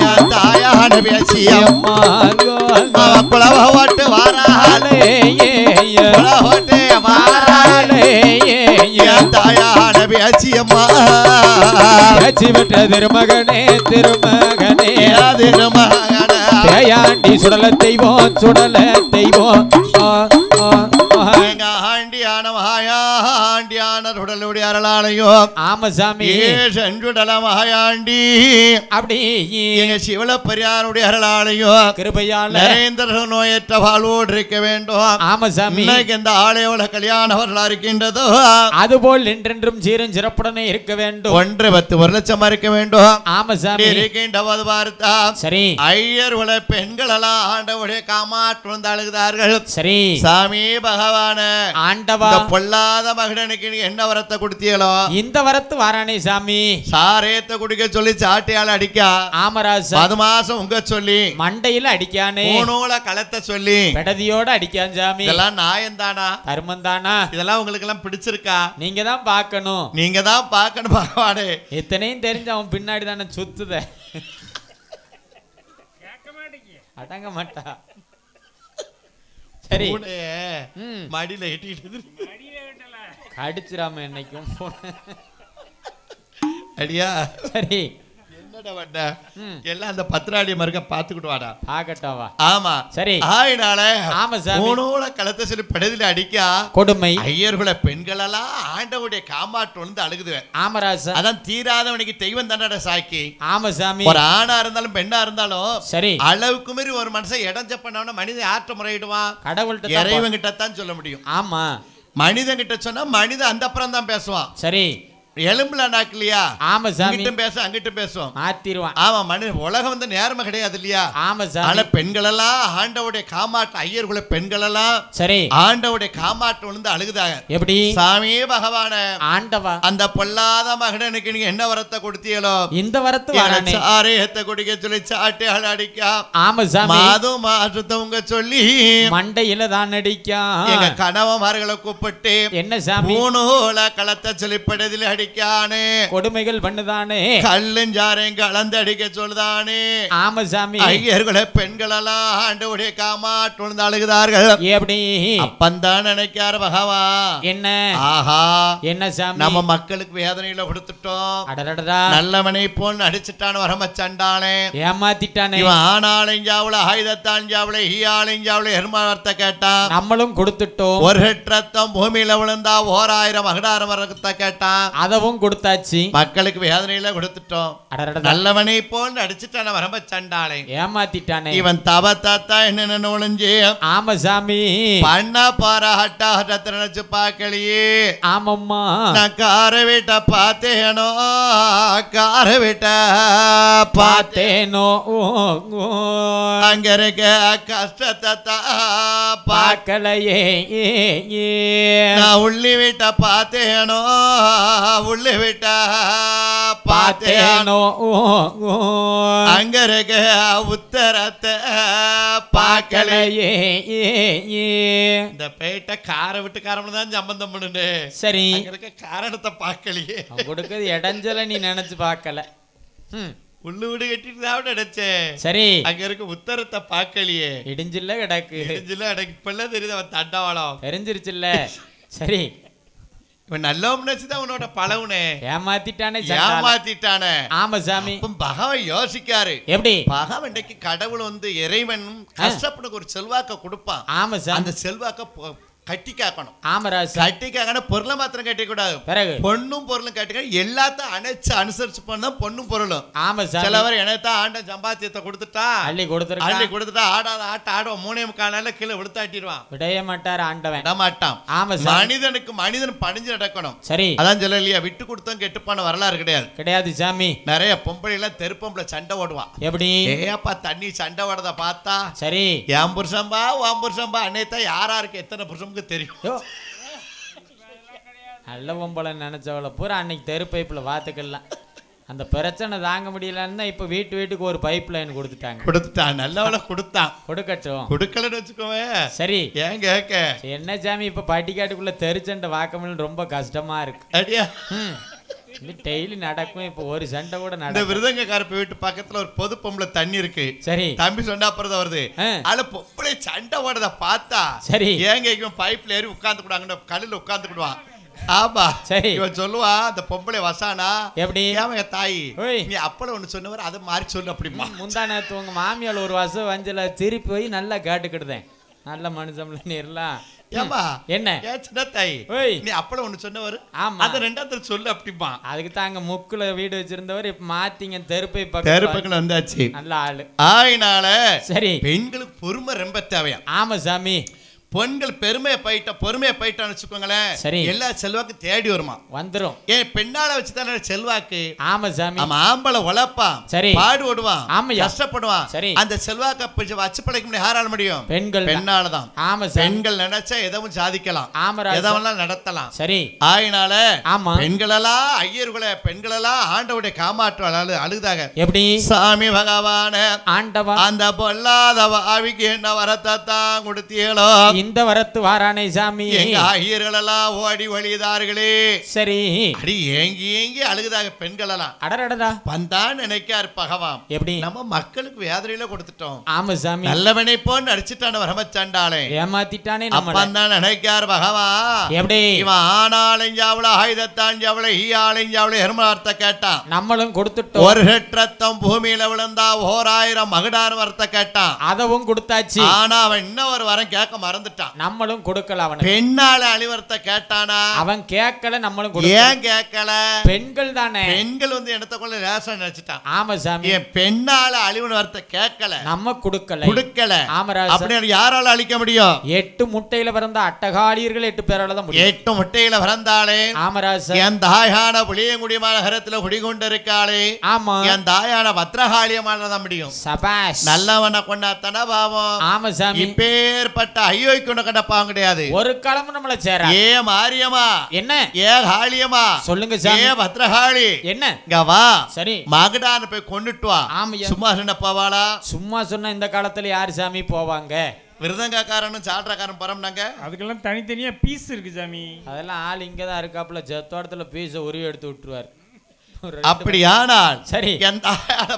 என் தாயார பேச்சு அம்மா அவன் குளவ ஓட்டு வாராளே குளவ ஓட்டு வாராளே என் தாயார பேச்சு அம்மா பேச்சு பெற்ற திருமகனே திருமகனே திருமகன பேயாண்டி சுடல தெய்வம் சுடல தெய்வம் ஆண்டியான மாயாண்டியான சுடலுடைய அருளாலையும் ஆமா சாமி செஞ்சுடல மாயாண்டி அப்படி எங்க சிவல பெரியாருடைய அருளாலையும் கிருபையால நரேந்திர நோயற்ற வாழ்வோடு இருக்க வேண்டும் ஆமா சாமி இந்த ஆலயோட கல்யாணவர்களா இருக்கின்றதோ அதுபோல் என்றென்றும் சீரும் சிறப்புடனே இருக்க வேண்டும் 1 லட்சம் இருக்க வேண்டும் ஆமா சாமி இருக்கின்றவது பார்த்தா சரி ஐயர் உள்ள பெண்கள் எல்லாம் ஆண்டவுடைய காமாற்று வந்து அழுகிறார்கள் சரி சாமி பகவான ஆண்டவா பொல்லாத மகனுக்கு என்ன வரத்தை கொடுத்தீங்களோ இந்த வரத்து வாரானே சாமி சாரேத்த குடிக்க சொல்லி சாட்டையால அடிக்கா ஆமராசா 10 மாசம் உங்க சொல்லி மண்டையில அடிக்கானே போனோல களத்தை சொல்லி பெடதியோட அடிக்கான் சாமி இதெல்லாம் நாயம் தானா தர்மம் தானா இதெல்லாம் உங்களுக்கு எல்லாம் பிடிச்சிருக்கா நீங்க தான் பார்க்கணும் நீங்க தான் பார்க்கணும் பகவானே எத்தனையும் தெரிஞ்சு அவன் பின்னாடி தானே சுத்துத அடங்க மாட்டா சரி மடியில எட்டிட்டு கடிச்சிராம என்னைக்கும் அடியா சரி எல்லாம் அந்த பத்திராளி மருக பாத்துக்கிட்டு வாடா ஆகட்டாவா ஆமா சரி ஆயினால ஆமா சார் மூணோல களத்தை சொல்லி படதில அடிக்கா கொடுமை ஐயர்குல பெண்கள் எல்லாம் ஆண்டவுடைய காமாட்டு வந்து அழுகுதுவேன் ஆமராசா அதான் தீராதவனுக்கு தெய்வம் தானடா சாக்கி ஆமா சாமி ஒரு ஆணா இருந்தாலும் பெண்ணா இருந்தாலும் சரி அளவுக்கு மீறி ஒரு மனுஷன் இடைஞ்ச பண்ணவன மனிதன் ஆற்ற முறையிடுவான் கடவுள்கிட்ட இறைவன் கிட்ட தான் சொல்ல முடியும் ஆமா மனிதன் கிட்ட சொன்னா மனிதன் அந்த அப்புறம் தான் பேசுவான் சரி எலும்புல நாக்கலையா? ஆமா சாமி. இங்கிட்டும் பேசும் அங்கிட்டும் பேசும், மாத்திடுவான். ஆமா, மனித உலகம் வந்து நேர்மை கிடையாது இல்லையா? ஆமா சாமி. ஆனா பெண்கள் எல்லாம் ஆண்டவுடைய காமாட்டு, ஐயர்குல பெண்கள் எல்லாம் சரி ஆண்டவுடைய காமாட்டு விழுந்து அழுகுதாங்க. எப்படி? சாமி பகவான ஆண்டவா, அந்த பொல்லாத மகனுக்கு நீங்க என்ன வரத்தை கொடுத்தீங்களோ இந்த வரத்து வரானே சாரேத்த குடிக்க சொல்லி சாட்டையால் அடிக்கா. ஆமா சாமி. மாது மாற்றத்தவங்க சொல்லி மண்டையில தான் அடிக்கா. எங்க கணவன்மார்களை கூப்பிட்டு என்ன சாமி? மூணூல களத்தை செழிப்படதில் அடிக்கானே, கொடுமைகள் பண்ணுதானே, கல்லுஞ்சாரையும் கலந்து அடிக்க சொல்லுதானே. ஆமா சாமி. ஐயர்களை பெண்கள் எல்லாம் ஆண்டவுடைய காமாட்டு விழுந்து அழுகுதார்கள். எப்படி? அப்பந்தான் நினைக்காரு பகவா, என்ன ஆஹா என்ன சாமி, நம்ம மக்களுக்கு வேதனையில கொடுத்துட்டோம். அடடடா, நல்லவனை போல் அடிச்சுட்டான் வரமச்சாண்டானே, ஏமாத்திட்டானே. இவன் ஆனாளைஞ்சாவுல ஆயுதத்தாஞ்சாவுல ஈயாளைஞ்சாவுல எருமாவர்த்த கேட்டான். நம்மளும் கொடுத்துட்டோம். ஒரு ரத்தம் பூமியில விழுந்தா 1000 அகடாரம் வரத்தை கேட்டான். அதவும் கொடுத்தாச்சு. மக்களுக்கு வேதனையில கொடுத்துட்டோம். நல்லவனை போல் அடிச்சுட்டான வரமச்சாண்டாளே, ஏமாத்திட்டானே. இவன் தபத்தாத்தா என்ன ஒளிஞ்சு. ஆமா சாமி. பண்ண பாராட்டா நினைச்சு பாக்கலையே. ஆமம்மா. நான் கார வீட்ட பார்த்தேனோ, கார வீட்ட பார்த்தேனோ, அங்க இருக்க கஷ்டத்தை பார்க்கலையே. நான் உள்ளி வீட்ட பார்த்தேனோ, உள்ளி வீட்ட பார்த்தேனோ, அங்க இருக்க உத்தரத்தை பார்க்கலையே. இந்த பேட்ட கார விட்டு காரணம் தான் சம்பந்தம் பண்ணுனே. சரி, இருக்க காரணத்தை பார்க்கலையே. கொடுக்கறது இடைஞ்சல நீ நினைச்சு பார்க்கல. உள்ளு வீடு கட்டிட்டு தான் நினைச்சேன். சரி, அங்க இருக்க உத்தரத்தை பார்க்கலையே. இடிஞ்சில்ல கிடக்கு. இடிஞ்சில்ல எனக்கு இப்பெல்லாம் தெரியுது அவன் தண்டவாளம் தெரிஞ்சிருச்சுல்ல. சரி, இவன் நல்லவன் நினைச்சுதான் உன்னோட பழவுனே. ஏமாத்திட்டானே, ஏமாத்திட்டானே. ஆமா சாமி. பகவான் யோசிக்காரு. எப்படி? பகவான் இன்னைக்கு கடவுள் வந்து இறைவன் கஷ்டப்பட்டு ஒரு செல்வாக்க கொடுப்பான். ஆமா சாமி. அந்த செல்வாக்க கட்டி காக்கணும். ஆமராஜ், கட்டி காக்கணும். பொருளை மாத்திரம் கட்டி கூடாது, பிறகு பொண்ணும் பொருளும் கட்டிக்க எல்லாத்தையும் அணைச்சு அனுசரிச்சு பண்ணா பொண்ணும் பொருளும். ஆமா சாமி. சிலவர் என்னத்தான் ஆண்ட சம்பாத்தியத்தை கொடுத்துட்டா அள்ளி கொடுத்துருக்கா. அள்ளி கொடுத்துட்டா ஆடாத ஆட்ட ஆடுவான். 3.25 நாள்ல கீழே விழுத்தாட்டிடுவான். விடைய மாட்டார் ஆண்டவன். விட மாட்டான். ஆமா சாமி. மனிதனுக்கு மனிதன் பணிஞ்சு நடக்கணும். சரி, அதான் சொல்ல இல்லையா, விட்டு கொடுத்தோம் கெட்டுப்பான வரலாறு கிடையாது. கிடையாது சாமி. நிறைய பொம்பளை எல்லாம் தெருப்பம்பளை சண்டை ஓடுவான். எப்படி? ஏப்பா தண்ணி சண்டை ஓடுறத பார்த்தா, சரி, என் புருஷம்பா உன் புருஷம்பா அன்னைத்தான் யாராருக்கு எத்தனை புருஷனுக்கு தெரியும். நல்ல பொம்பளை நினைச்சவளை பூரா அன்னைக்கு தெரு பைப்பில் பார்த்துக்கலாம். அந்த பிரச்சனை தாங்க முடியலன்னா இப்போ வீட்டுக்கு ஒரு பைப் லைன் கொடுத்துட்டான். நல்லவளை கொடுத்தான். கொடுக்கட்டும். கொடுக்கலன்னு வச்சுக்கோவே. சரி, ஏன் கேட்க என்ன சாமி, இப்போ பட்டிக்காட்டுக்குள்ள தெருச்சண்டை வாக்கமில் ரொம்ப கஷ்டமா இருக்கு. அடியா டெய்லி நடக்கும். இப்போ ஒரு சண்டை கூட நடக்கும். இந்த விருதங்கக்கார வீட்டு பக்கத்துல ஒரு பொது பொம்பளை தண்ணி இருக்கு. சரி, தம்பி சொன்னா அப்புறம் வருது. அதுல பொம்பளை சண்டை ஓடுறத பார்த்தா, சரி, ஏங்க பைப்ல ஏறி உட்கார்ந்துக்கிடுவாங்க, கல்லுல உட்கார்ந்துக்கிடுவான். ஆமா, சரி, இவன் சொல்லுவா அந்த பொம்பளை வசானா எப்படி, ஏன் தாய் நீ அப்பள ஒண்ணு சொன்னவர் அதை மாறி சொல்லு அப்படிமா. முந்தா நேத்து உங்க மாமியால் ஒரு வசம் வஞ்சல திருப்பி போய் நல்லா கேட்டுக்கிடுதேன். நல்ல மனுஷம்ல நீர்லாம். ஏமா என்ன சின்ன தாய், நீ அப்பள ஒண்ணு சொன்னவர், ஆமா அது ரெண்டாவது சொல்லு அப்படிமா. அதுக்கு தாங்க முக்குல வீடு வச்சிருந்தவர் இப்ப மாத்திங்க தெருப்பை பக்கம் வந்தாச்சு. நல்ல ஆளு ஆயினால. சரி, பெண்களுக்கு பொறுமை ரொம்ப தேவையா. ஆமா சாமி. பெண்கள் பொறுமையை போயிட்டான்னு வச்சுக்கோங்களேன். சரி, எல்லா செல்வாக்கு தேடி வருமா, வந்துரும். ஏன் பெண்ணால வச்சுதானே செல்வாக்கு. ஆமா சாமி. ஆமா, ஆம்பளை உழைப்பான். சரி, பாடு ஓடுவான். ஆமா, கஷ்டப்படுவான். சரி, அந்த செல்வாக்க வச்சு படைக்க முடியும். யாரால முடியும்? பெண்கள், பெண்ணாலதான். ஆமா, பெண்கள் நினைச்சா எதவும் சாதிக்கலாம். ஆமா, எதவெல்லாம் நடத்தலாம். சரி, ஆயினால ஆமா பெண்களெல்லாம் ஐயர்களை பெண்களெல்லாம் ஆண்டவுடைய காமாற்று அழுதாக. எப்படி? சாமி பகவான ஆண்டவா அந்த பொல்லாத ஆவிக்கு என்ன வரத்தான் கொடுத்தீங்களோ இந்த வரத்து வாரானே சாமி. எங்க ஐயர்கள் எல்லாம் ஓடி வழிதார்களே. சரி, அடி ஏங்கி அழுகுதாக பெண்கள் எல்லாம். அடடடா வந்தான் நினைக்காரு பகவான். எப்படி? நம்ம மக்களுக்கு வேதனையில கொடுத்துட்டோம். ஆமா சாமி. நல்லவனை போன்னு அடிச்சுட்டான வரமச்சாண்டாளே, ஏமாத்திட்டானே. அப்பந்தான் நினைக்காரு பகவான். எப்படி? இவன் ஆனாளைஞ்சாவள ஆயுதத்தாஞ்சாவள ஈயாளைஞ்சாவள எருமார்த்த கேட்டான். நம்மளும் கொடுத்துட்டோம். ஒரு ரத்தம் பூமியில விழுந்தா 1000 மகடார் வரத்த கேட்டான். அதவும் கொடுத்தாச்சு. ஆனா அவன் இன்னும் ஒரு வரம் கேட்க மறந்து வந்துட்டான். நம்மளும் கொடுக்கல. அவன் பெண்ணால அழிவரத்தை கேட்டானா? அவன் கேட்கல, நம்மளும் ஏன் கேட்கல? பெண்கள் தானே. பெண்கள் வந்து இடத்துக்குள்ள ரேஷன் நினைச்சிட்டான். ஆமா சாமி. என் பெண்ணால அழிவு வரத்தை கேட்கல, நம்ம கொடுக்கல. ஆமராஜ். அப்படி யாரால அழிக்க முடியும்? 8 முட்டையில பிறந்த அட்டகாளியர்கள் 8 பேரால தான் முடியும். 8 முட்டையில பிறந்தாலே ஆமராஜ். என் தாயான புளியங்குடி மாநகரத்துல குடிகொண்டிருக்காளே, ஆமா, என் தாயான பத்ரகாளியமானதான் முடியும். சபாஷ். நல்லவனை கொண்டாத்தன பாவம். ஆமா சாமி. இப்பேற்பட்ட ஐயோ கொண்ட கண்டப்பாங்க கிடையாது. ஒரு காலமும் நம்மள சேரா. ஏ மாரியம்மா, என்ன? ஏ காளியம்மா, சொல்லுங்க சாமி. ஏ பத்ரகாளி, என்ன? இங்க வா. சரி, மகடான போய் கொண்டுட்டு வா. ஆமையா. சும்மா சொன்ன போவாளா? சும்மா சொன்ன இந்த காலத்துல யாரு சாமி போவாங்க? விருதங்காரனும் சால்றக்காரன் பரம்னாங்க. அதுக்கெல்லாம் தனித்தனியா பீஸ் இருக்கு சாமி. அதெல்லாம் ஆள் இங்கதான் இருக்காப்புல, ஜத்தோடத்துல பீஸ உருவி எடுத்து விட்டுருவார். அப்படியானால் சரி, எந்த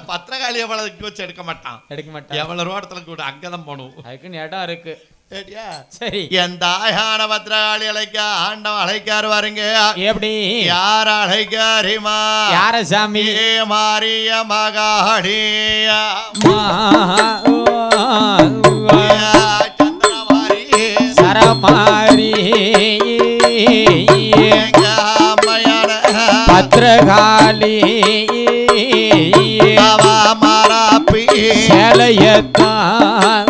பத்திரகாளி எவ்வளவு வச்சு எடுக்க மாட்டான். எவ்வளவு ரோடத்துல கூட அங்கதான் போகணும். அதுக்குன்னு இடம் இருக்கு. சரி, எந்த ஆயான பத்திரகாளி அழைக்க ஆண்டவன் அழைக்காரு வாருங்க. எப்படி? யார அழைக்காரிமா? யார சாமி? மாரிய மகாடியா சந்திரமாரி சரமாரி பத்ரகாளி மாராப்பி சேலையத்தான்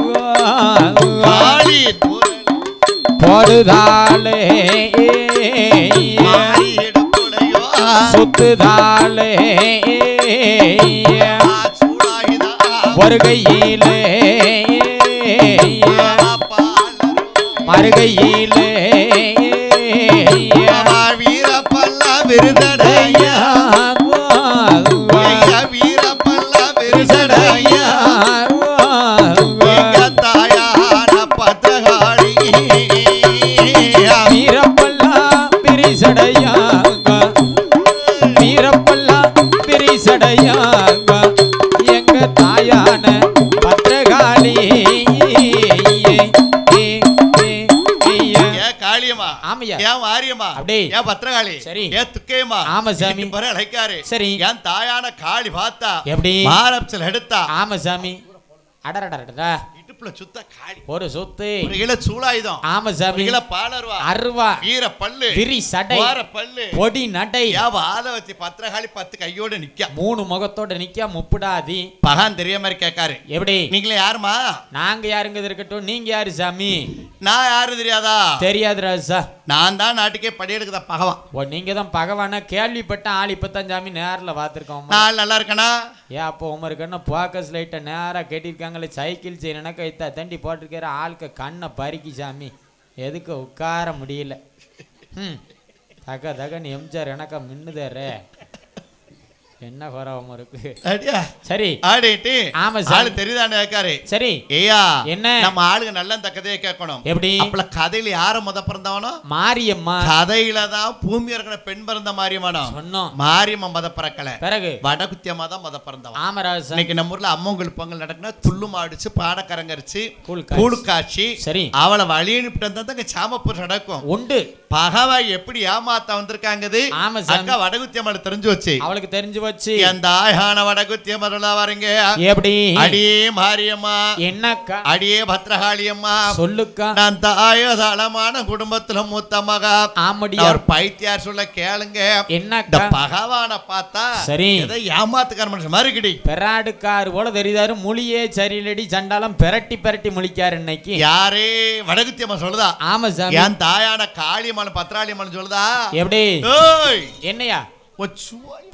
போடுதாளே சுத்துதாளே வருகையிலே மறுகையிலே வீரப்பல்ல விருதடையா வீரப்பல்ல விருதடையா தாயான பத்திரகாளி வீரப்பல்லா பிரிசடையா வீரப்பல்லா பிரிசடையா எங்க தாயான பத்திரகாளி. காளியம்மா, ஆமையா, ஏன் வாரியம்மா, அப்படியே ஏன் பத்திரகாளி, சரி ஏன் துக்கையம்மா, ஆமா சாமி அழைக்காரு. சரி, என் தாயான காளி பார்த்தா எப்படி மாரப்சல் எடுத்தா. ஆமா சாமி. அடடடடா, இடுப்புல சுத்த காளி, ஒரு சொத்து, ஒரு இள சூளாயுதம். ஆமா சாமி. இள பாலர்வா அருவா வீர பல்லு விரி சடை வார பல்லு பொடி நடை யாவாத வச்சு பத்திரகாளி 10 கையோட நிக்க, 3 முகத்தோட நிக்க, முப்புடாதி பகான் தெரிய மாதிரி கேட்காரு. எப்படி? நீங்களே யாருமா? நாங்க யாருங்க இருக்கட்டும், நீங்க யாரு சாமி? நான் யாரு தெரியாதா? தெரியாது ராஜா. நான் தான் நாட்டுக்கே படியெடுக்குத பகவான். ஓ, நீங்க தான் பகவானா? கேள்விப்பட்ட ஆள் இப்பதான் சாமி நேரில் பார்த்துருக்கோம். நான் நல்லா இருக்கேனா? ஏன் அப்போ உமர் இருக்கன்னா போக்கஸ் லைட்டை நேராக கேட்டிருக்காங்களே, சைக்கிள் செயின் எனக்கு வைத்தா தண்டி போட்டிருக்கிற ஆளுக்கு கண்ணை பறிக்கி சாமி, எதுக்கு உட்கார முடியல. தக தகன்னு எம்ஜிஆர் எனக்கா மின்னுதேரே, என்ன குறவமா இருக்கு. சரி ஆடிட்டு ஆமா சார் தெரியுதானே கேக்காரு. சரி ஏயா என்ன நம்ம ஆளுங்க நல்ல தக்கதே கேட்கணும். எப்படி? அப்பல கதையில யார முத பிறந்தவனோ? மாரியம்மா. கதையில தான் பூமி இருக்கிற பெண் பிறந்த மாரியம்மா சொன்னோம். மாரியம்மா மத பிறக்கல, பிறகு வடகுத்தியம்மா தான் மத பிறந்தவன். ஆமராஜ். இன்னைக்கு நம்ம ஊர்ல அம்மங்கல் பொங்கல் நடக்குனா துள்ளு மாடிச்சு பாடக்கரங்கரிச்சு கூழ் காட்சி. சரி, அவளை வழி அனுப்பிட்டு சாமப்பூர் நடக்கும் உண்டு. பகவா எப்படி ஏமாத்த வந்திருக்காங்கது. ஆமா அக்கா வடகுத்தியம்மா தெரிஞ்சு வச்சு, அவளுக்கு தெரிஞ்சு வச்சு அந்த ஆயான வடகுத்தியம்மா வரீங்க. எப்படி? அடியே மாரியம்மா. என்னக்கா? அடியே பத்ரகாளியம்மா. சொல்லுக்கா. நான் தாயதாளமான குடும்பத்துல மூத்த மகா. ஆமடியா. ஒரு பைத்தியார் சொல்ல கேளுங்க. என்னக்கா? பகவான பார்த்தா சரி ஏதோ ஏமாத்துக்கார மனுஷன் மாதிரி கிடி பெராடுக்காரு போல தெரியுதாரு. மொழியே சரியில்லடி சண்டாலம் பெரட்டி பெரட்டி முழிக்காரு இன்னைக்கு. யாரே? வடகுத்தியம்மா சொல்லுதா. ஆமா சார். என் தாயான காளியம்மா பத்ராளியம்மா சொல்லுதா. எப்படி? என்னையா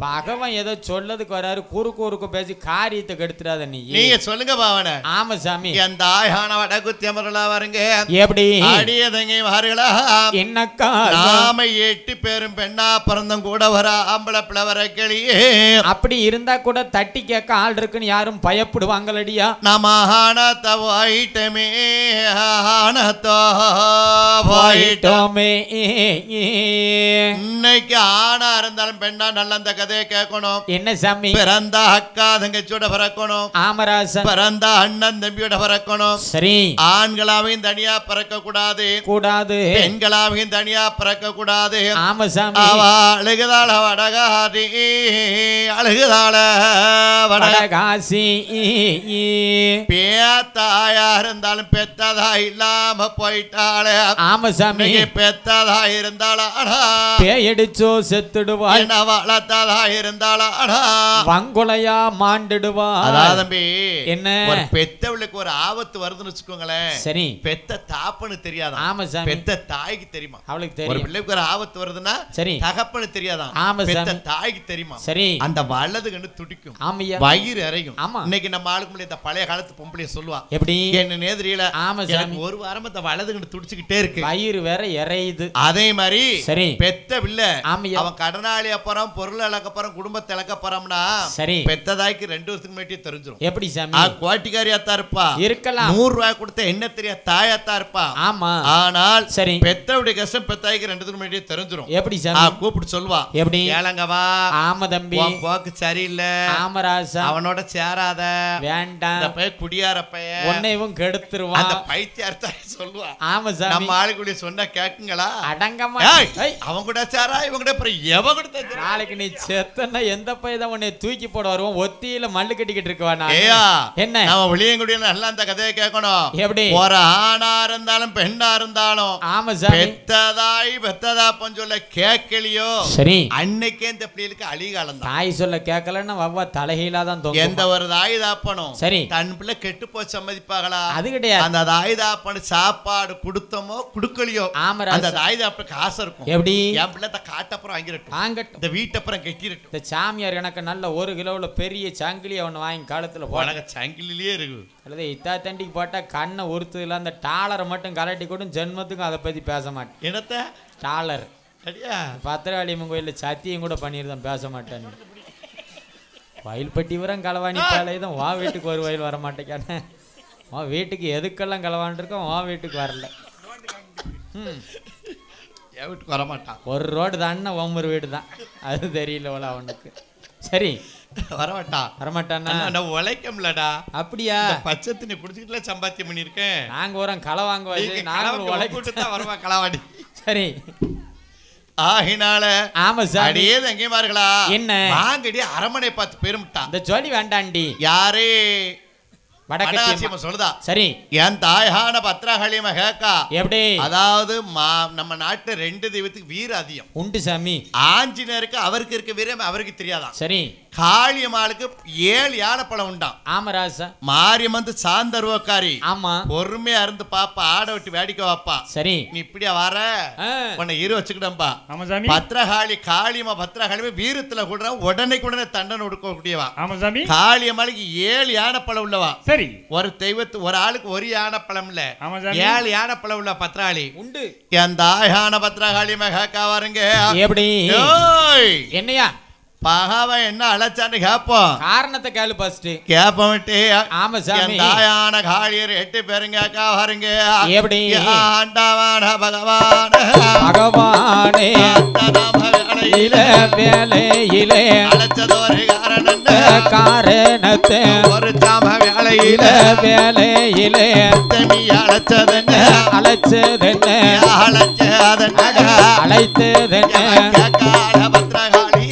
பகவான் ஏதோ சொல்லதுக்கு வராரு, குறுக்கு குறுக்கு பேசி காரியத்தை கெடுத்துறாத நீ. நீங்க சொல்லுங்க பாவன. ஆமா சாமி. என் தாயான வடகுத்தியமரலா வருங்க. எப்படி? அடியதங்க வாருங்களா. என்னக்கா? நாம 8 பேரும் பெண்ணா பிறந்தம் கூட வர ஆம்பளை பிளவர கிளியே. அப்படி இருந்தா கூட தட்டி கேட்க ஆள் இருக்குன்னு யாரும் பயப்படுவாங்களடியா. நாம ஆனத்த வாயிட்டமே ஆனத்த வாயிட்டோமே. இன்னைக்கு ஆணா இருந்தாலும் பெண் வேண்டாம், நல்ல அந்த கதையை கேட்கணும். என்ன சாமி? பிறந்தா அக்கா தங்கச்சியோட பிறக்கணும். ஆமராசா. பிறந்தா அண்ணன் தம்பியோட பிறக்கணும். சரி. ஆண்களாவையும் தனியா பிறக்க கூடாது, கூடாது. பெண்களாவையும் தனியா பிறக்க கூடாது. ஆமா சாமி. அழுகுதாள வடகாசி, அழுகுதாள வடகாசி. பேத்தாயா இருந்தாலும் பெத்ததா இல்லாம போயிட்டாளே. ஆமா சாமி. பெத்ததா இருந்தாலும் பேயடிச்சோ செத்துடுவா. வளர்த்ததா இருந்தாலும் வங்குலையா மாண்டுடுவா. அதான் தம்பி, என்ன ஒரு பெத்தவளுக்கு ஒரு ஆபத்து வருதுன்னு வச்சுக்கோங்களேன். சரி. பெத்த தாப்பன்னு தெரியாதா? ஆமா சாமி. பெத்த தாய்க்கு தெரியுமா? அவளுக்கு தெரியும். ஒரு பிள்ளைக்கு ஒரு ஆபத்து வருதுன்னா சரி தகப்பன்னு தெரியாதா? ஆமா சாமி. பெத்த தாய்க்கு தெரியுமா? சரி. அந்த வலது கண்ணு துடிக்கும், ஆமையா, வயிறு இறையும். ஆமா. இன்னைக்கு நம்ம ஆளுக்கு முன்னாடி இந்த பழைய காலத்து பொம்பளைய சொல்லுவா, எப்படி என்ன நேதிரியில எனக்கு ஒரு வாரமா இந்த வலது கண்ணு துடிச்சுக்கிட்டே இருக்கு, வயிறு வேற இறையுது. அதே மாதிரி சரி பெத்த பிள்ளை அவன் கடனாளி அப்புறம் பொருள் இழக்க போறான், குடும்பத்தை இழக்க போறான்னா சரி பெத்த தாய்க்கு 2 வருஷத்துக்கு முன்னாடி தெரிஞ்சிடும். எப்படி சாமி? கோட்டிக்காரியாத்தான் இருப்பா, இருக்கலாம். 100 ரூபாய் கொடுத்த என்ன தெரியா தாயாத்தான் இருப்பா. ஆமா. ஆனால் சரி பெத்தவுடைய கஷ்டம் பெத்தாய்க்கு 2 வருஷத்துக்கு முன்னாடி தெரிஞ்சிடும். எப்படி சாமி? கூப்பிட்டு சொல்லுவா, எப்படி ஏலங்கவா. ஆமா தம்பி, போக்கு சரியில்லை. ஆமராசா, அவனோட சேராத, வேண்டாம், இந்த பைய குடியார பைய, உன்னையும் கெடுத்துருவான். அந்த பைத்தியார்த்த சொல்லுவா. ஆமா சாமி. நம்ம ஆளுக்குள்ள சொன்னா கேக்குங்களா? அடங்கமா. அவன் கூட சேரா, இவன் கூட அப்புறம் எவன் கூட நாளைக்கு நீ செத்தன்னா எந்த பையதான் உன்னை தூக்கி போட வருவோம். ஒத்தியில மல்லு கட்டிக்கிட்டு இருக்கவானா? என்ன நம்ம வெளியங்குடிய நல்லா அந்த கதையை கேட்கணும். எப்படி? ஒரு ஆணா இருந்தாலும் பெண்ணா இருந்தாலும் ஆமா சாமி பெத்ததாப்பன்னு சொல்ல கேட்கலையோ சரி அன்னைக்கே இந்த பிள்ளைகளுக்கு அழிகாலம் தான். தாய் சொல்ல கேட்கலன்னா வவ்வா தலைகீழா தான் தோணும். எந்த ஒரு தாய் தாப்பனும் சரி தன் பிள்ளை கெட்டு போய் சம்மதிப்பாங்களா? அது கிடையாது. அந்த தாய் தாப்பனு சாப்பாடு கொடுத்தமோ கொடுக்கலையோ அந்த தாய் தாப்பனுக்கு ஆசை இருக்கும். எப்படி? என் பிள்ளை காட்டப்புறம் வாங்கிரட்டும், வாங்கட்டும், இந்த வீட்டப்புறம் கட்டிரட்டும். இந்த சாமியார் எனக்கு நல்ல 1 கிலோல பெரிய சங்கிலி அவனை வாங்கி காலத்துல போனாங்க. சங்கிலிலேயே இருக்கு அல்லது இத்தா தண்டிக்கு போட்டா கண்ணை உறுத்துல அந்த டாலரை மட்டும் கலட்டி கூட ஜென்மத்துக்கும் அதை பத்தி பேச மாட்டேன். என்னத்த டாலர்? பத்திரகாளியம்மன் கோயிலில் சத்தியம் கூட பண்ணிருந்தான், பேச மாட்டேன்னு. வயல்பட்டி வரம் களவாணி பாலை தான் வா வீட்டுக்கு ஒரு வயல் வர மாட்டேக்கான. உன் வீட்டுக்கு எதுக்கெல்லாம் களவான் இருக்கோம், உன் வீட்டுக்கு வரல. என் வீட்டுக்கு வரமாட்டான். ஒரு ரோடு தான்னா ஒவ்வொரு வீடு தான், அது தெரியல போல அவனுக்கு. சரி வரமாட்டான், வரமாட்டான்னா உழைக்கம்லடா. அப்படியா? பச்சை நீ குடிச்சுக்கிட்டுல சம்பாத்தியம் பண்ணிருக்கேன். நாங்க வரோம் களை வாங்க, நாங்களும் உழைக்கிட்டு வருவா களவாடி. சரி ஆகினால ஆமா சார் அடியே தங்கிமார்களா என்ன வாங்கடி அரமனை பார்த்து பெருமிட்டான். இந்த ஜோலி வேண்டாண்டி. யாரே வடக்கத்தியம்மா சொல்லுதா? சரி என் தாயான பத்திரகாளியம்மா கேக்கா. எப்படி? அதாவது நம்ம நாட்டுல 2 தெய்வத்துக்கு வீர அதிகம் உண்டு சாமி. ஆஞ்சநேயருக்கு அவருக்கு இருக்க வீரம் அவருக்கு தெரியாதான். சரி காளியம்மாளுக்கு 7 யானைப்பழம் உண்டாம். ஆமராசா. மாரியம்மன் சாந்தர்வக்காரி. ஆமா. பொறுமையா இருந்து பாப்பா, ஆட விட்டு வேடிக்கை வாப்பா. சரி நீ இப்படியா வர உன்னை இரு வச்சுக்கிட்டம்பா. பத்திரகாளி காளியம்மா பத்திரகாளியம்மா வீரத்துல கூட உடனே தண்டனை கொடுக்கக்கூடியவா. காளியம்மாளுக்கு 7 யானைப்பழம் உள்ளவா. சரி ஒரு தெய்வத்து ஒரு ஆளுக்கு 1 யானைப்பழம் இல்ல, 7 யானைப்பழம் உள்ள பத்திரகாளி உண்டு. என் தாயான பத்திரகாளி மகா வருங்க. எப்படி? என்னையா பகவன் என்ன அழைச்சான்னு கேப்போம். காரணத்தை கேளு ஃபர்ஸ்ட். கேப்பமிட்டு ஆமா சாமி தாயான காளியர் 8 பேருங்க வருங்க. எப்படி? ஆண்டவன பகவான் பகவானே வேலையிலே வேலையிலே அழைச்சது ஒரு காரணத்தை ஒரு சாம வேலையிலே வேலையிலே தனி அழைச்சதென்ன அழைச்சதென்ன அழைச்சதென்ன அழைத்ததென்ன பத்திரகாளி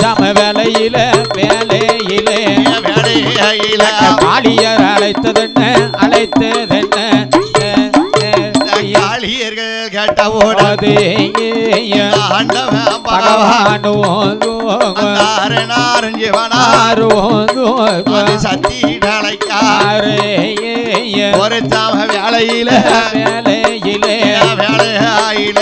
சம வேலையில வேலையிலே வேலையில காளியர் அழைத்ததென்ன அழைத்ததென்ன காளியர்கள் கேட்ட ஓடாது பகவானோ சத்தியழைக்காரே ஒரு சாம வேலையில வேலையிலே வேலையில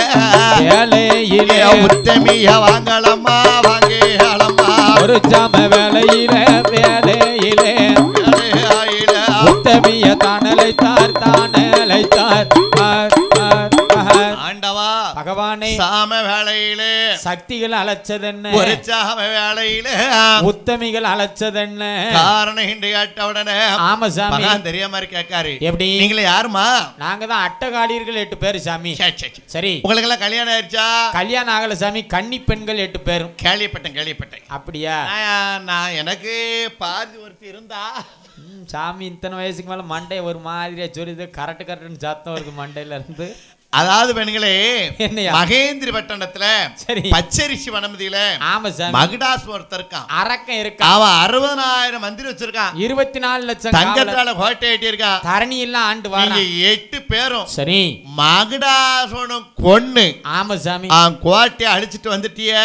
வேலையிலே உத்தமிய வாங்கலம்மா வாங்கலம்மா ஒரு சாம வேலையில வேலையிலே உத்தமிய தானலைத்தார் தானலைத்தார் ஆண்டவா பகவானே சாம வேளையிலே சக்திகள் அழைச்சதென்ன உற்சாக வேளையில உத்தமிகள் அழைச்சதென்ன காரணம் என்று கேட்ட உடனே ஆமா சாமி தெரியாம கேட்காரு. எப்படி நீங்களே யாருமா? நாங்க தான் அட்டகாளியர்கள் 8 பேர் சாமி. சரி உங்களுக்கு எல்லாம் கல்யாணம் ஆயிடுச்சா? கல்யாணம் ஆகல சாமி. கன்னி பெண்கள் 8 பேரும். கேள்விப்பட்டேன். அப்படியா? நான் எனக்கு பாதி ஒருத்தி இருந்தா சாமி இத்தனை வயசுக்கு மேல மண்டை ஒரு மாதிரியா சொல்லுது. கரெக்ட் சத்தம் வருது மண்டையில இருந்து. அதாவது பெண்களே மகேந்திரி பட்டணத்துல பச்சரிசி வனமதியில மகுடாஸ் ஒருத்தர் இருக்கான். அரக்கம் இருக்கான். அவன் 60,000 மந்திரி வச்சிருக்கான். 24 லட்சம் தங்கத்தால கோட்டை ஏட்டி இருக்கான். தரணி எல்லாம் ஆண்டு வாங்க. 8 பேரும் சரி மகுடாசோனும் கொன்னு. ஆமா சாமி. கோட்டை அடிச்சிட்டு வந்துட்டிய.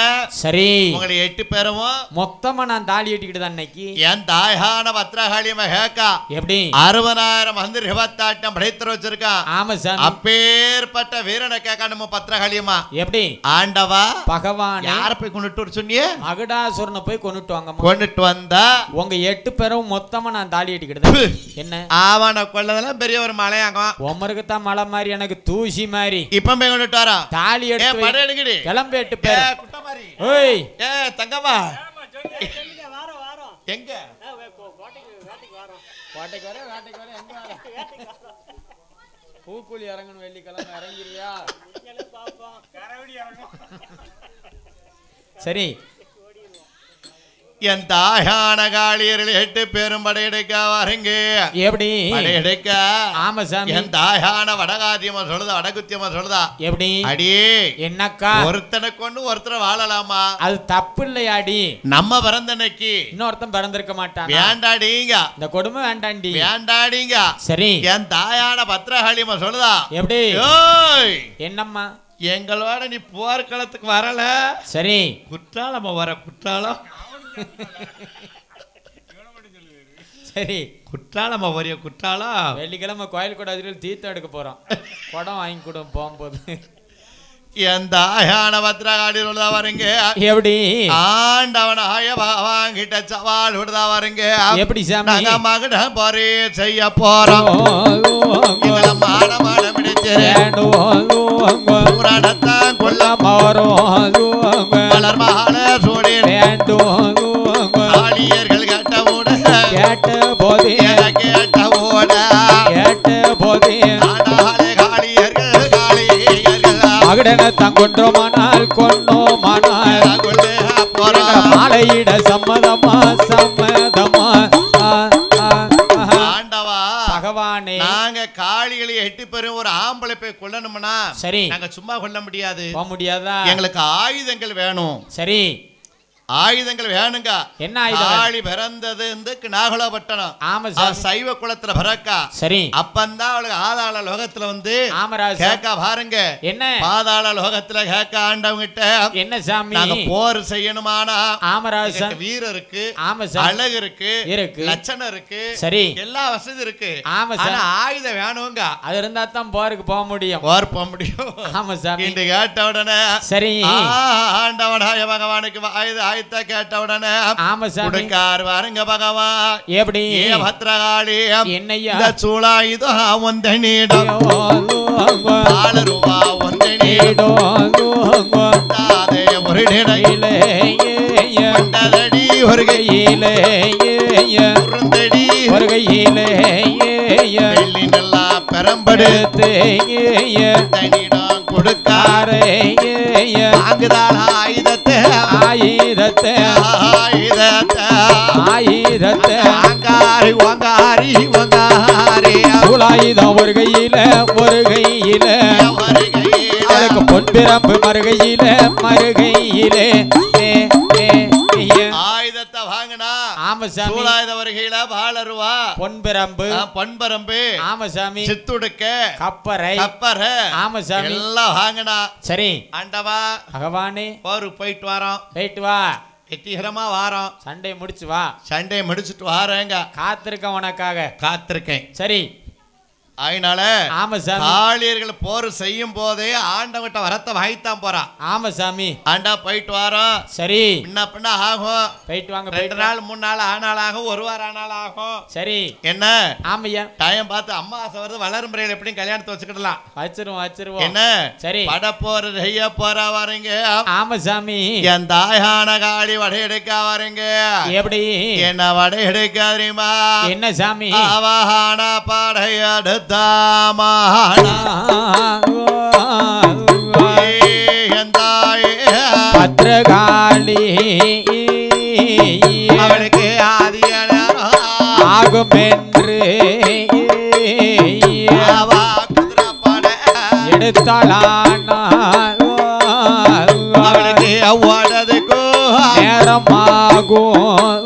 சரி உங்களை 8 பேரும் மொத்தமா நான் தாலி ஏட்டிக்கிட்டு தான் இன்னைக்கு. என் தாயான பத்ரகாளியம்ம கேக்கா. எப்படி 60,000 மந்திரி 28 படைத்தர் வச்சிருக்கான். ஆமா சாமி. அப்பேர் பட்ட வீரனை கேட்க நம்ம பத்ரகாளியம்மா. எப்படி ஆண்டவா பகவான் யார போய் கொண்டுட்டு சொன்னியே? மகுடாசுரனை போய் கொண்டுட்டு வாங்க. கொண்டுட்டு வந்தா உங்க 8 பேரும் மொத்தமா நான் தாலி ஏட்டிக்கிட்டு என்ன ஆவன கொள்ளதெல்லாம் பெரிய ஒரு மலையாகும். உமருக்கு தான் மலை மாதிரி எனக்கு தூசி மாதிரி. இப்ப போய் கொண்டுட்டு வரா தாலி எடுத்து பட எடுக்கடி கிளம்பி 8 பேர் குட்ட மாதிரி. ஓய் ஏ தங்கம்மா எங்க கோட்டைக்கு வர எங்க வர பூக்குழி இறங்கணும். வெள்ளிக்கிழமை இறங்கிறியா? சரி என் தாயான காளியர்கள் 8 பேரும் படையெடுக்க வாருங்க. எப்படி படையெடுக்க? ஆமா சாமி. என் தாயான வடகாத்தியமா சொல்லுதா வடகுத்தியமா சொல்லுதா? எப்படி அடியே என்னக்கா ஒருத்தனை கொண்டு ஒருத்தரை வாழலாமா? அது தப்பு இல்லையாடி. நம்ம பிறந்தனைக்கு இன்னொருத்தன் பிறந்திருக்க மாட்டான். வேண்டாடிங்க இந்த கொடுமை வேண்டாண்டி. வேண்டாடிங்க. சரி என் தாயான பத்ரகாளியம்மா சொல்லுதா? எப்படி என்னம்மா எங்களோட நீ போர்க்களத்துக்கு வரல. சரி குற்றாலம் வர குற்றாலம். சரி குற்றாலம் வரைய குற்றாலம். வெள்ளிக்கிழமை கோயில் கூட அதில் தீர்த்தம் எடுக்க போறோம். குடம் வாங்கி கூட போகும்போது என் தாயான பத்ரகாளி விடுதா வருங்க. எப்படி ஆண்டவன் வாங்கிட்ட சவால் விடுதா வருங்க. எப்படி சாமி மகட போரே செய்ய போறோம். மாட மாட பிடிச்சிடத்தான் கொள்ள மலர் மால சூடி காளியர்கள் கேட்டவோட காளியர்கள் மகடன தங்கொன்றோமானால் கொன்னோமானால் மாலையிட சம்மதமா சம்மதமா. ஆண்டவா பகவானே நாங்க காளிகளை 8 பேரும் ஒரு ஆம்பளை போய் கொல்லணும்னா சரி நாங்க சும்மா கொல்ல முடியாது. போக முடியாதா? எங்களுக்கு ஆயுதங்கள் வேணும். சரி ஆயுதங்கள் வேணுங்க. என்ன ஆயுதம்? காளி பிறந்தது நாகலோபட்டணம். ஆமா சார். சைவ குலத்துல பிறக்கா. சரி அப்பந்தான் அவளுக்கு ஆதாள லோகத்துல வந்து ஆமராஜ் கேட்க பாருங்க. என்ன பாதாள லோகத்துல கேட்க ஆண்டவங்க கிட்ட என்ன சாமி நாங்க போர் செய்யணுமானா ஆமராஜ் வீரம் இருக்கு. ஆமா சார். அழகு இருக்கு. லட்சணம் இருக்கு. சரி எல்லா வசதி இருக்கு. ஆமா சார். ஆயுதம் வேணுங்க. அது இருந்தா தான் போருக்கு போக முடியும். போர் போக முடியும். ஆமா சார். இந்த கேட்ட உடனே சரி ஆண்டவனாய பகவானுக்கு ஆயுத கேட்ட உடனே ஆமா சாமி கொடுக்கார் வாருங்க பகவான். எப்படி பத்ரகாளி என்னையா சூளாயுதோ ஒந்தனீடம் ரூபா ஒந்தனீடம் முருடனையிலே ஒரு கையிலே ஒரு கையிலே நல்லா பெரம்படுத்து தனிடம் கொடுக்காரே அங்குதான் ஆயுதத்தை ஆயுதத்தை ஆயுதத்தை ஆயுதத்தை அங்காரி வங்காரி வங்காரி சூளாயுதம் ஒரு கையில அதுக்கு பொன்பிரம்பு மறுகையில மறுகையிலே ஆயுதத்தை வாங்கினா. ஆமா சாமி. சூளாயுத வருகையில பாலருவா பொன்பரம்பு பொன்பரம்பு. ஆமா சாமி. சித்துடுக்க கப்பரை கப்பரை. ஆமா சாமி. எல்லாம் வாங்கினா. சரி ஆண்டவா பகவானே போரு போயிட்டு வரோம். போயிட்டு வா. வெற்றிகரமா வாரோம். சண்டை முடிச்சு வா. சண்டை முடிச்சுட்டு வாரேங்க. காத்திருக்கேன் உனக்காக. காத்திருக்கேன். சரி அதனால ஆமா சாமி காளியர்கள் போர் செய்யும் போதே ஆண்டவட்ட வரத்தை வாங்கித்தான் போறான். ஆமா சாமி ஆண்டா போயிட்டு வரோம். சரி பின்ன பின்ன ஆகும். போயிட்டு வாங்க. 2 நாள் 3 நாள் ஆனாலும் ஆகும், 1 வாரம் ஆனாலும் ஆகும். சரி என்ன ஆமையா டைம் பார்த்து அம்மாவாசை வருது வளரும் முறையில் எப்படியும் கல்யாணத்தை வச்சுக்கிடலாம். வச்சிருவோம் என்ன சரி பட போற செய்ய போற வரீங்க. ஆமா சாமி என் தாயான காளி வடை எடுக்க வரீங்க. எப்படி என்ன வடை எடுக்க தெரியுமா? என்ன சாமி அவஹான படையெடுத்தாமான பத்ரகாளி அவளுக்கு ஆதியான ஆகும் என்று எடுத்தாளான அவளுக்கு அவ்வாடதுக்கு நேரமாகும்.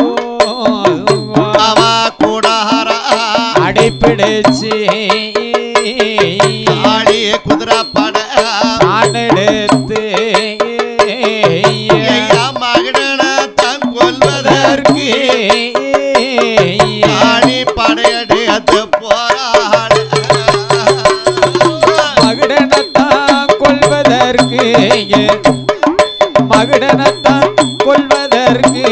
அவ கூடார அடிப்பிடிச்சு ஆடிய குதிரைப்பட நான் எடுத்து மகன தன் கொல்வதற்கு ஆணி படையடியத்து போராட மகுடனத்தான் கொள்வதற்கு மகுடனத்தான் கொள்வதற்கு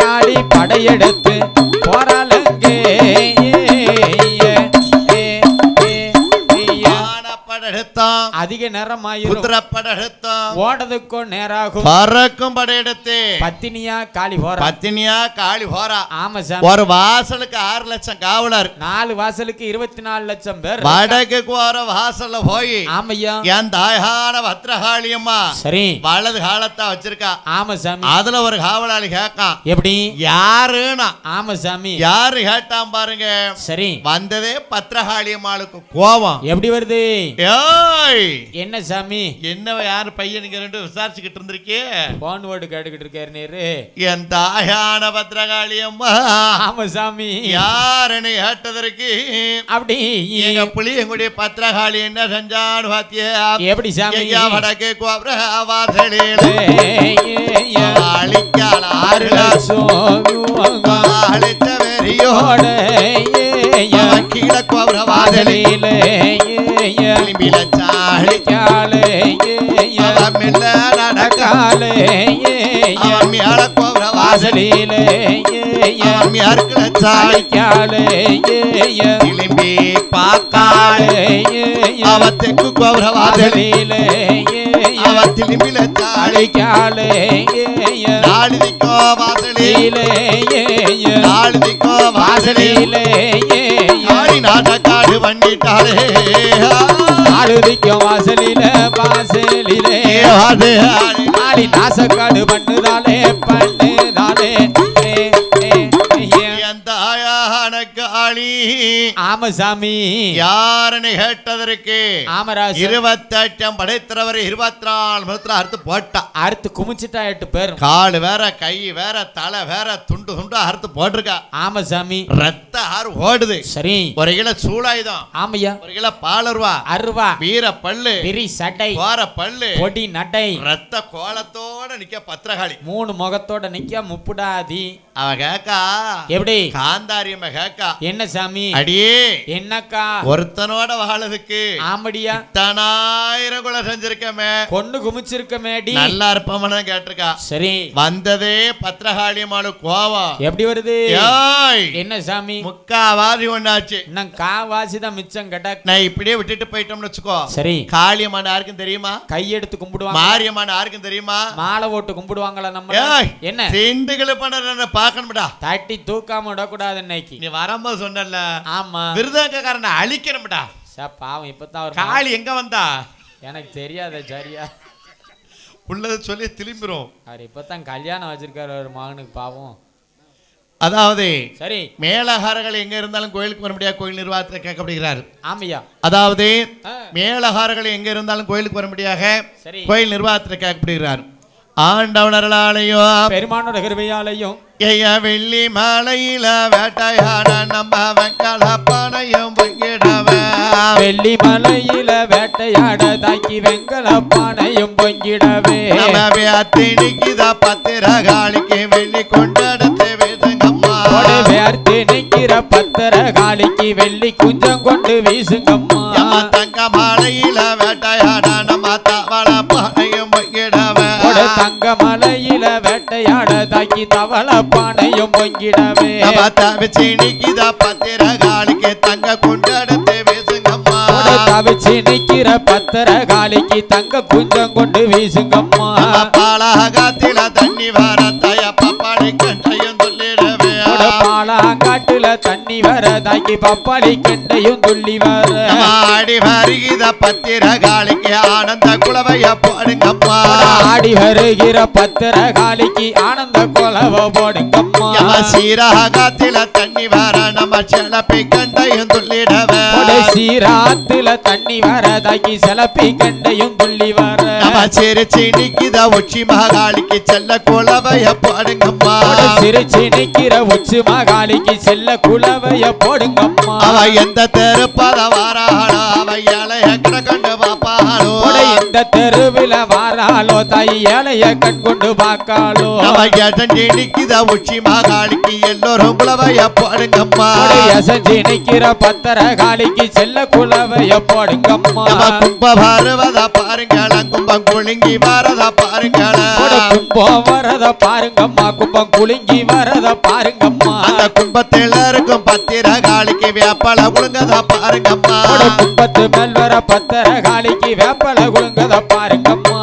காளி படையெடுத்து போராளங்கே அதிக நேரம் ஓடதுக்கும் நேராகும். பறக்கும் படையெடுத்து பத்தினியா காளி போறா. பத்தினியா காளி போறா. ஆமா சாமி ஒரு வாசலுக்கு 6 லட்சம் காவலர், 4 வாசலுக்கு 24 லட்சம் பேர். வடக்கு போற வாசல்ல போய் ஆமையா என் தாயான பத்ரகாளியம்மா சரி வலது காலத்தா வச்சிருக்கா. ஆமா சாமி அதுல ஒரு காவலாளி கேட்கான் எப்படி யாருன்னா. ஆமா சாமி யாரு கேட்டான் பாருங்க. சரி வந்ததே பத்ரகாளியம்மாளுக்கு கோபம் எப்படி வருது. ஏய் என்ன சாமி என்ன யாரு பையன் நீங்க 2 விசாரிச்சுக்கிட்டு இருந்திருக்கே. போன் வேர்டு கேட்டுக்கிட்டு இருக்காரு நீரு. என் தாயான பத்ரகாளியம்மா ஆமா சாமி யாருன்னு கேட்டதற்கு அப்படி எங்க புலி எங்களுடைய பத்ரகாளி என்ன செஞ்சான்னு பாத்தியா. எப்படி சாமி வடக்கு கோபுர வாசலில் அழிக்கால 6 லட்சம் அழித்த வெறியோட கீழே கோபுர வாசலில் நடக்காலே மேல கோபுர வாசலிலே திரும்பி பார்த்தாலே அவ தெற்கு கோபுர வாசலிலே அவ திரும்பில சாலிக்காலே நாளிதிக்கோ வாசலிலே நாளிதிக்கோ வாசலிலே நாட்டக்காடு வண்டிட்டாலே ஆளுதிக்கும் வாசலில வாசலிலே ஆளி நாசக்காடு பண்ணுதாலே பண்ணுதாலே காளி. ஆமா சாமி யாருன்னு கேட்டதற்கு ஆமராஜ் 28 படைத்தவர் 24 அறுத்து போட்டா. அறுத்து குமிச்சிட்டா 8 பேர். கால் வேற கை வேற தலை வேற துண்டு துண்டு அறுத்து போட்டிருக்கா. ஆமா சாமி ரத்த ஆறு ஓடுது. சரி 1 கிலோ சூளாயுதம். ஆமையா 1 கிலோ பாலருவா அருவா வீர பல்லு விரி சட்டை போற பல்லு பொடி நடை ரத்த கோலத்தோட நிக்க பத்ரகாளி 3 முகத்தோட நிக்க முப்புடாதி. அவ கேக்கா எப்படி காந்தாரியம்ம கேக்கா என்ன சாமி அடியே என்னக்கா ஒருத்தனோட வாழதுக்கு ஆமடியா இத்தனாயிரம் குல செஞ்சிருக்கமே கொண்டு குமிச்சிருக்கமேடி நல்லா இருப்பமன்னு கேட்டிருக்கா. சரி வந்ததே பத்ரகாளியம்மாளு கோவம் எப்படி வருது. ஏய் என்ன சாமி முக்காவாசி ஒண்ணாச்சு. நான் காவாசி தான் மிச்சம் கேட்டா நான் இப்படியே விட்டுட்டு போயிட்டோம்னு வச்சுக்கோ. சரி காளியம்மன் யாருக்கும் தெரியுமா? கையெடுத்து கும்பிடுவாங்க. மாரியம்மன் யாருக்கும் தெரியுமா? மாலை ஓட்டு கும்பிடுவாங்களா நம்ம. என்ன திண்டுகளை பண்ண பாக்கணும்டா. தட்டி தூக்காம விடக்கூடாது. இன்னைக்கு நீ வரும்போது சொன்னல. ஆமா விருதாங்கக்காரனை அழிக்கணும்டா. பாவம் இப்பதான் ஒரு காளி எங்க வந்தா எனக்கு தெரியாத சரியா உள்ளத சொல்லி திரும்பிரும். அவர் இப்பதான் கல்யாணம் வச்சிருக்காரு ஒரு மகனுக்கு பாவம். அதாவது சரி மேலகாரர்கள் எங்க இருந்தாலும் கோயிலுக்கு வர முடியாது. கோயில் நிர்வாகத்தில் கேட்கப்படுகிறார். ஆமையா அதாவது மேலகாரர்கள் எங்க இருந்தாலும் கோயிலுக்கு வர முடியாக கோயில் நிர்வாகத்தில் கேட்கப்படுகிறார். ஆண்டவனர்களாலையும் பெருமானோட கிருபையாலையும் வெள்ளி மாலையில வேட்டையாட நம்ம வெங்கலப்பானையும் பொங்கிடவே. வெள்ளி மலையில வேட்டையாட தாக்கி வெங்கலப்பானையும் பொங்கிடவே. நிக்கித பத்திரகாளிக்கு வெள்ளி கொண்டடத்தை வேதங்கம்மா வேர்த்து நிக்கிற பத்திரகாளிக்கு வெள்ளி குஞ்சம் கொண்டு வீசுங்கம்மா தங்க மலையில வேட்டையாட நம்ம தவள பானையும் பொங்கிடவே தங்க மலையில வேட்டையாட தாக்கி தவள பானையும் பொங்கிடவே தவிச்சு நிக்கித பத்திரகாளிக்கு தங்க கொண்டெடுத்து வீசுங்கம்மா தவிச்சு நிக்கிற பத்திரகாளிக்கு தங்க குஞ்சம் கொண்டு வீசுங்கம்மா பாலகாத்தில தண்ணி வர தய பப்பாளி கண்டையும் சொல்லிடவே பாலாங்காட்டுல தண்ணி வர தாக்கி பப்பாளி கண்டையும் துள்ளி வர ஆடி வருகிற பத்திரகாளிக்கு ஆனந்த குலவைய போடுங்கம்மா ஆடி வருகிற பத்திரகாளிக்கு ஆனந்த குலவை போடுங்கம்மா சீரகத்தில தண்ணி வர நம்ம செலப்பி கண்டையும் துள்ளிடவே சீராத்துல தண்ணி வர தாக்கி செலப்பி கண்டையும் துள்ளி வர நம்ம சிரிச்சு நிக்கித உச்சி மகாளிக்கு செல்ல குலவைய போடுங்கம்மா சிரிச்சு நிக்கிற உச்சி மகாளிக்கு செல்ல குலவைய போடுங்கம்மா அவ எந்த தெருப்பத வாராளோ அவ ஏழைய கண்டு பாப்பாளோ எந்த தெருவில வாராளோ தாய் ஏழைய கண் கொண்டு பாக்காளோ அவ எசஞ்சி நிக்கித உச்சி மகாளிக்கு எல்லோரும் குலவைய போடுங்கம்மா எசஞ்சி நிக்கிற பத்திரகாளிக்கு செல்ல குலவைய போடுங்கம்மா கும்ப வருவத பாருங்கள கும்பம் குலுங்கி வரத பாருங்கள கும்பம் வரத பாருங்கம்மா கும்பம் குலுங்கி வரத பாருங்கம்மா அந்த கும்பத்தில் இருக்கும் பத்திரகாளிக்கு வேப்பல குலுங்கத பாருங்கம்மா கும்பத்து மேல் வர பத்திரகாளிக்கு வேப்பல குலுங்கத பாருங்கம்மா